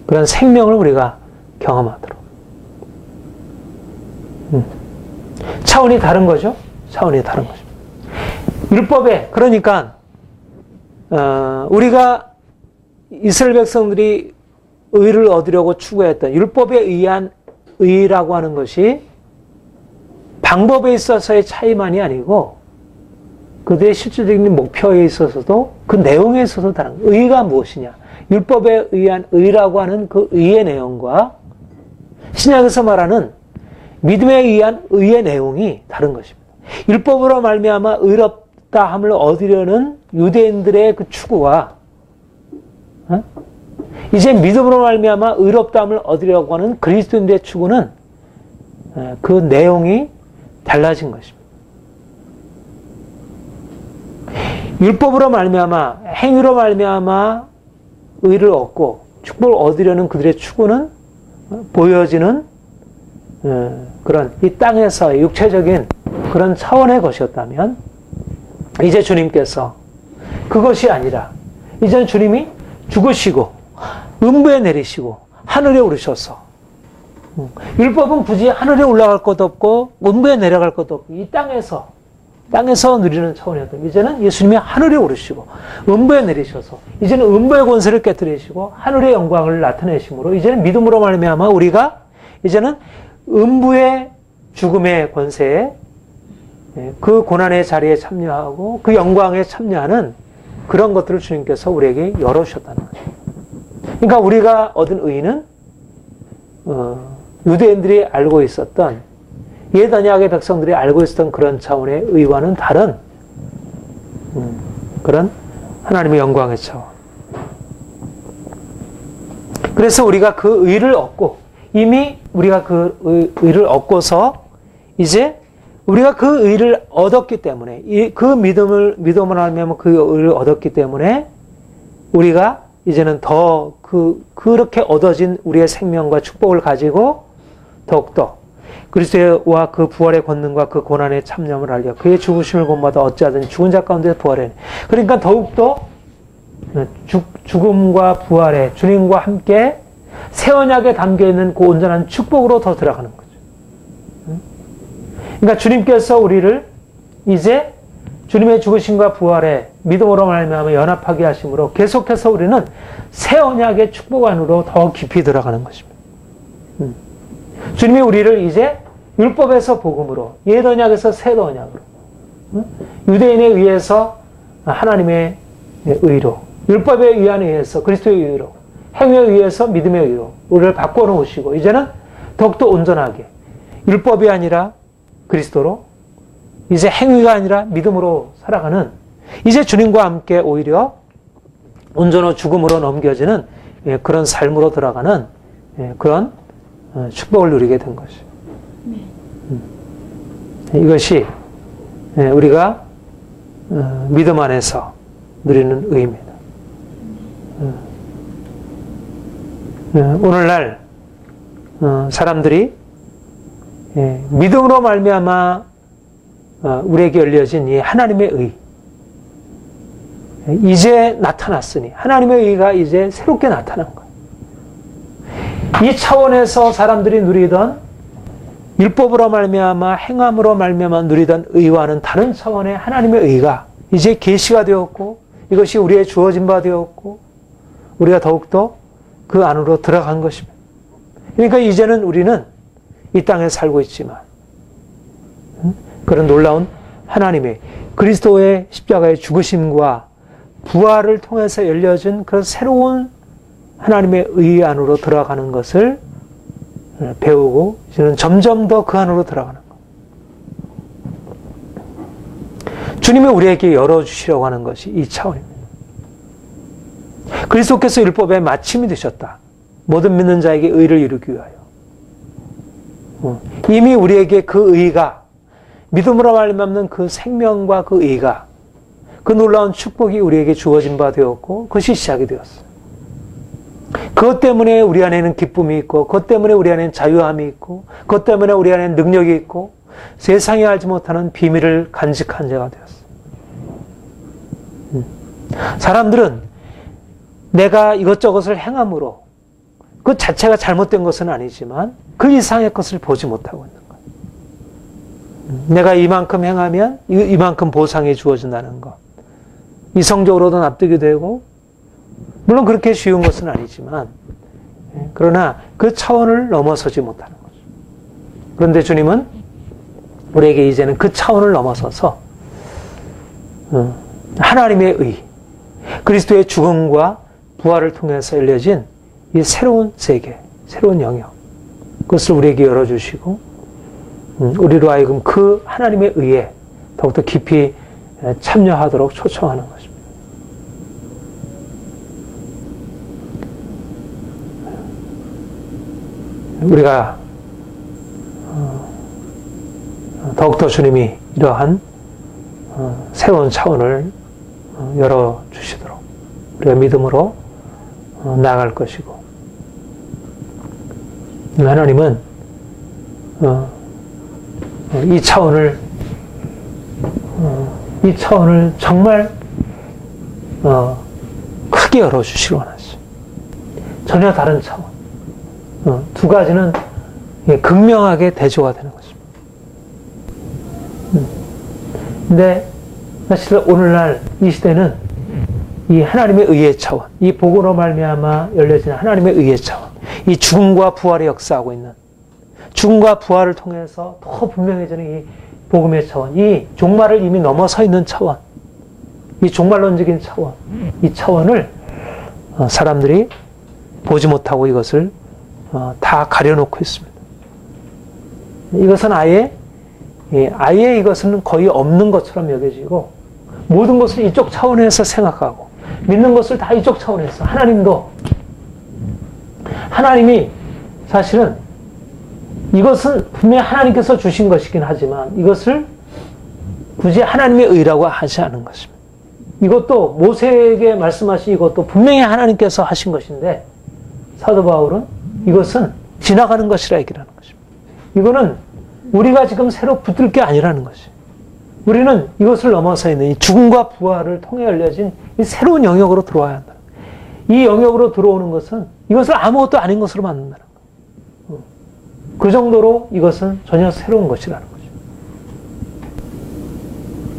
그런 생명을 우리가 경험하도록 차원이 다른 거죠. 차원이 다른 거죠. 율법에 그러니까 우리가 이스라엘 백성들이 의를 얻으려고 추구했던 율법에 의한 의라고 하는 것이 방법에 있어서의 차이만이 아니고 그들의 실질적인 목표에 있어서도 그 내용에 있어서 다른 의가 무엇이냐. 율법에 의한 의라고 하는 그 의의 내용과 신약에서 말하는 믿음에 의한 의의 내용이 다른 것입니다. 율법으로 말미암아 의롭다함을 얻으려는 유대인들의 그 추구와 이제 믿음으로 말미암아 의롭다함을 얻으려고 하는 그리스도인들의 추구는 그 내용이 달라진 것입니다. 율법으로 말미암아 행위로 말미암아 의를 얻고 축복을 얻으려는 그들의 추구는 보여지는 그런 이 땅에서의 육체적인 그런 차원의 것이었다면 이제 주님께서 그것이 아니라 이제는 주님이 죽으시고 음부에 내리시고 하늘에 오르셔서 율법은 굳이 하늘에 올라갈 것도 없고 음부에 내려갈 것도 없고 이 땅에서 누리는 차원이었던 이제는 예수님이 하늘에 오르시고 음부에 내리셔서 이제는 음부의 권세를 깨뜨리시고 하늘의 영광을 나타내심으로 이제는 믿음으로 말미암아 우리가 이제는 음부의 죽음의 권세에 그 고난의 자리에 참여하고 그 영광에 참여하는 그런 것들을 주님께서 우리에게 열어주셨다는 거죠. 그러니까 우리가 얻은 의는 유대인들이 알고 있었던 옛 언약의 백성들이 알고 있었던 그런 차원의 의와는 다른 그런 하나님의 영광의 차원. 그래서 우리가 그 의를 얻고 이미 우리가 그 의를 얻고서 이제 우리가 그 의를 얻었기 때문에 그 믿음을 하면 그 의를 얻었기 때문에 우리가 이제는 더 그렇게 얻어진 우리의 생명과 축복을 가지고 더욱더 그리스도와 그 부활의 권능과 그 고난의 참념을 알려 그의 죽으심을 본받아 어찌하든지 죽은 자 가운데 부활해. 그러니까 더욱더 죽음과 부활에 주님과 함께 새 언약에 담겨있는 그 온전한 축복으로 더 들어가는 거죠. 그러니까 주님께서 우리를 이제 주님의 죽으심과 부활에 믿음으로 말미암아 연합하게 하심으로 계속해서 우리는 새 언약의 축복 안으로 더 깊이 들어가는 것입니다. 주님이 우리를 이제 율법에서 복음으로 옛 언약에서 새 언약으로 유대인에 의해서 하나님의 의로 율법에 의한 의해서 그리스도의 의로 행위에 의해서 믿음의 의로 우리를 바꿔놓으시고 이제는 더욱더 온전하게 율법이 아니라 그리스도로 이제 행위가 아니라 믿음으로 살아가는 이제 주님과 함께 오히려 온전한 죽음으로 넘겨지는 그런 삶으로 들어가는 그런 축복을 누리게 된 것이죠. 이것이 우리가 믿음 안에서 누리는 의입니다. 오늘날 사람들이 믿음으로 말미암아 우리에게 열려진 이 하나님의 의 이제 나타났으니 하나님의 의가 이제 새롭게 나타난 거예요. 이 차원에서 사람들이 누리던 율법으로 말미암아 행함으로 말미암아 누리던 의와는 다른 차원의 하나님의 의가 이제 계시가 되었고 이것이 우리의 주어진 바 되었고 우리가 더욱더 그 안으로 들어간 것입니다. 그러니까 이제는 우리는 이 땅에 살고 있지만 그런 놀라운 하나님의 그리스도의 십자가의 죽으심과 부활을 통해서 열려진 그런 새로운 하나님의 의 안으로 들어가는 것을 배우고 이제는 점점 더 그 안으로 들어가는 것. 주님이 우리에게 열어주시려고 하는 것이 이 차원입니다. 그리스도께서 율법의 마침이 되셨다. 모든 믿는 자에게 의를 이루기 위하여. 이미 우리에게 그 의가 믿음으로 말미암는 그 생명과 그 의가 그 놀라운 축복이 우리에게 주어진 바 되었고 그것이 시작이 되었어요. 그것 때문에 우리 안에는 기쁨이 있고 그것 때문에 우리 안에는 자유함이 있고 그것 때문에 우리 안에는 능력이 있고 세상이 알지 못하는 비밀을 간직한 자가 되었어. 사람들은 내가 이것저것을 행함으로 그 자체가 잘못된 것은 아니지만 그 이상의 것을 보지 못하고 있는 거예요. 내가 이만큼 행하면 이만큼 보상이 주어진다는 것. 이성적으로도 납득이 되고, 물론 그렇게 쉬운 것은 아니지만, 그러나 그 차원을 넘어서지 못하는 거죠. 그런데 주님은 우리에게 이제는 그 차원을 넘어서서 하나님의 의, 그리스도의 죽음과 부활을 통해서 열려진 이 새로운 세계, 새로운 영역, 그것을 우리에게 열어주시고, 우리로 하여금 그 하나님의 의에 더욱더 깊이 참여하도록 초청하는 것입니다. 우리가 더욱더 주님이 이러한 새로운 차원을 열어주시도록 우리가 믿음으로 나아갈 것이고, 하나님은 이 차원을 정말 크게 열어주시기 원하시죠. 전혀 다른 차원. 두 가지는 극명하게 대조가 되는 것입니다. 근데 사실 오늘날 이 시대는 이 하나님의 의의 차원, 이 복음으로 말미암아 열려진 하나님의 의의 차원, 이 죽음과 부활이 역사하고 있는, 죽음과 부활을 통해서 더 분명해지는 이 복음의 차원, 이 종말을 이미 넘어서 있는 차원, 이 종말론적인 차원, 이 차원을 사람들이 보지 못하고 이것을 다 가려놓고 있습니다. 이것은 아예 이것은 거의 없는 것처럼 여겨지고, 모든 것을 이쪽 차원에서 생각하고, 믿는 것을 다 이쪽 차원에서, 하나님이 사실은 이것은 분명히 하나님께서 주신 것이긴 하지만 이것을 굳이 하나님의 의라고 하지 않은 것입니다. 이것도 모세에게 말씀하신 이것도 분명히 하나님께서 하신 것인데, 사도 바울은 이것은 지나가는 것이라 얘기를 하는 것입니다. 이거는 우리가 지금 새로 붙들 게 아니라는 것이에요. 우리는 이것을 넘어서 있는 이 죽음과 부활을 통해 열려진 이 새로운 영역으로 들어와야 한다. 이 영역으로 들어오는 것은 이것을 아무것도 아닌 것으로 만든다는 거예요. 그 정도로 이것은 전혀 새로운 것이라는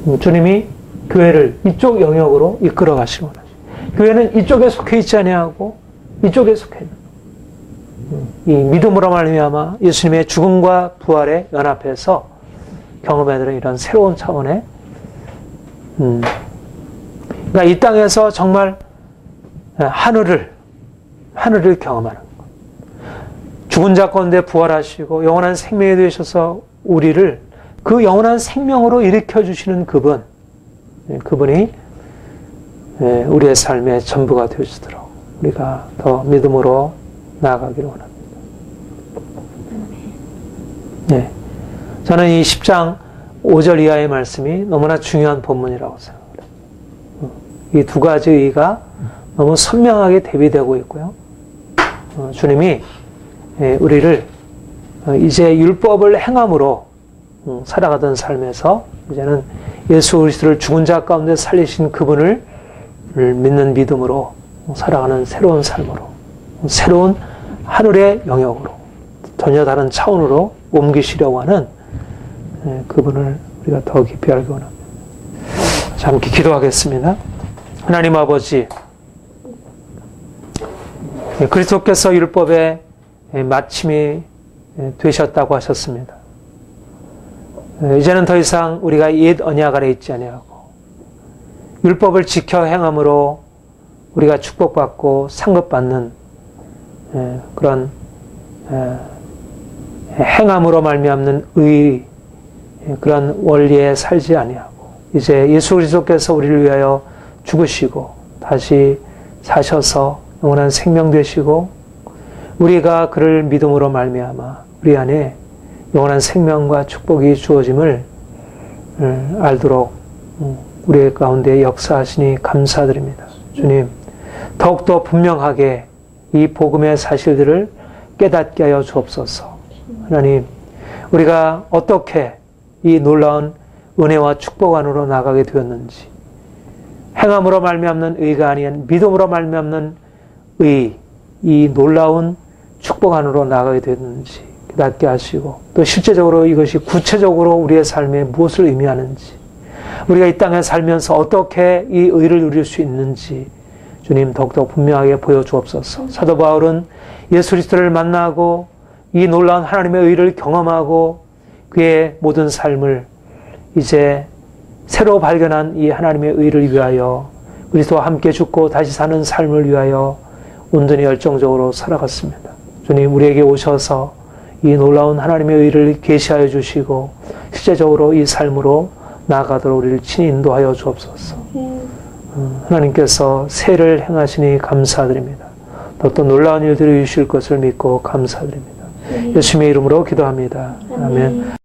거죠. 주님이 교회를 이쪽 영역으로 이끌어 가시기 원하시고, 교회는 이쪽에 속해 있지 아니하고 이쪽에 속해 있는, 이 믿음으로 말미암아 예수님의 죽음과 부활에 연합해서 경험해야 되는 이런 새로운 차원의, 그러니까 이 땅에서 정말 하늘을 경험하는 것. 죽은 자 가운데 부활하시고 영원한 생명이 되셔서 우리를 그 영원한 생명으로 일으켜 주시는 그분이 우리의 삶의 전부가 되시도록 우리가 더 믿음으로 나아가기를 원합니다. 네. 저는 이 10장 5절 이하의 말씀이 너무나 중요한 본문이라고 생각합니다. 이 두 가지 의의가 너무 선명하게 대비되고 있고요. 주님이 우리를 이제 율법을 행함으로 살아가던 삶에서 이제는 예수 그리스도를 죽은 자 가운데 살리신 그분을 믿는 믿음으로 살아가는 새로운 삶으로, 새로운 하늘의 영역으로, 전혀 다른 차원으로 옮기시려고 하는 그분을 우리가 더 깊이 알기 원합니다. 함께 기도하겠습니다. 하나님 아버지, 그리스도께서 율법의 마침이 되셨다고 하셨습니다. 이제는 더 이상 우리가 옛 언약 아래 있지 아니하고 율법을 지켜 행함으로 우리가 축복받고 상급받는 그런 행함으로 말미암는 의, 그런 원리에 살지 아니하고 이제 예수 그리스도께서 우리를 위하여 죽으시고 다시 사셔서 영원한 생명 되시고 우리가 그를 믿음으로 말미암아 우리 안에 영원한 생명과 축복이 주어짐을 알도록 우리 가운데 역사하시니 감사드립니다. 주님, 더욱더 분명하게 이 복음의 사실들을 깨닫게 하여 주옵소서. 하나님, 우리가 어떻게 이 놀라운 은혜와 축복 안으로 나가게 되었는지, 행함으로 말미암는 의가 아닌 믿음으로 말미암는 의, 이 놀라운 축복 안으로 나가게 되었는지 깨닫게 하시고, 또 실제적으로 이것이 구체적으로 우리의 삶에 무엇을 의미하는지, 우리가 이 땅에 살면서 어떻게 이 의를 누릴 수 있는지 주님 더욱더 분명하게 보여주옵소서. 사도 바울은 예수 그리스도를 만나고 이 놀라운 하나님의 의를 경험하고 그의 모든 삶을 이제 새로 발견한 이 하나님의 의를 위하여, 그리스도와 함께 죽고 다시 사는 삶을 위하여 온전히 열정적으로 살아갔습니다. 주님, 우리에게 오셔서 이 놀라운 하나님의 의를 계시하여 주시고 실제적으로 이 삶으로 나아가도록 우리를 친히 인도하여 주옵소서. 하나님께서 새를 행하시니 감사드립니다. 또 놀라운 일들을 이루실 것을 믿고 감사드립니다. 예수님의 이름으로 기도합니다. 아멘.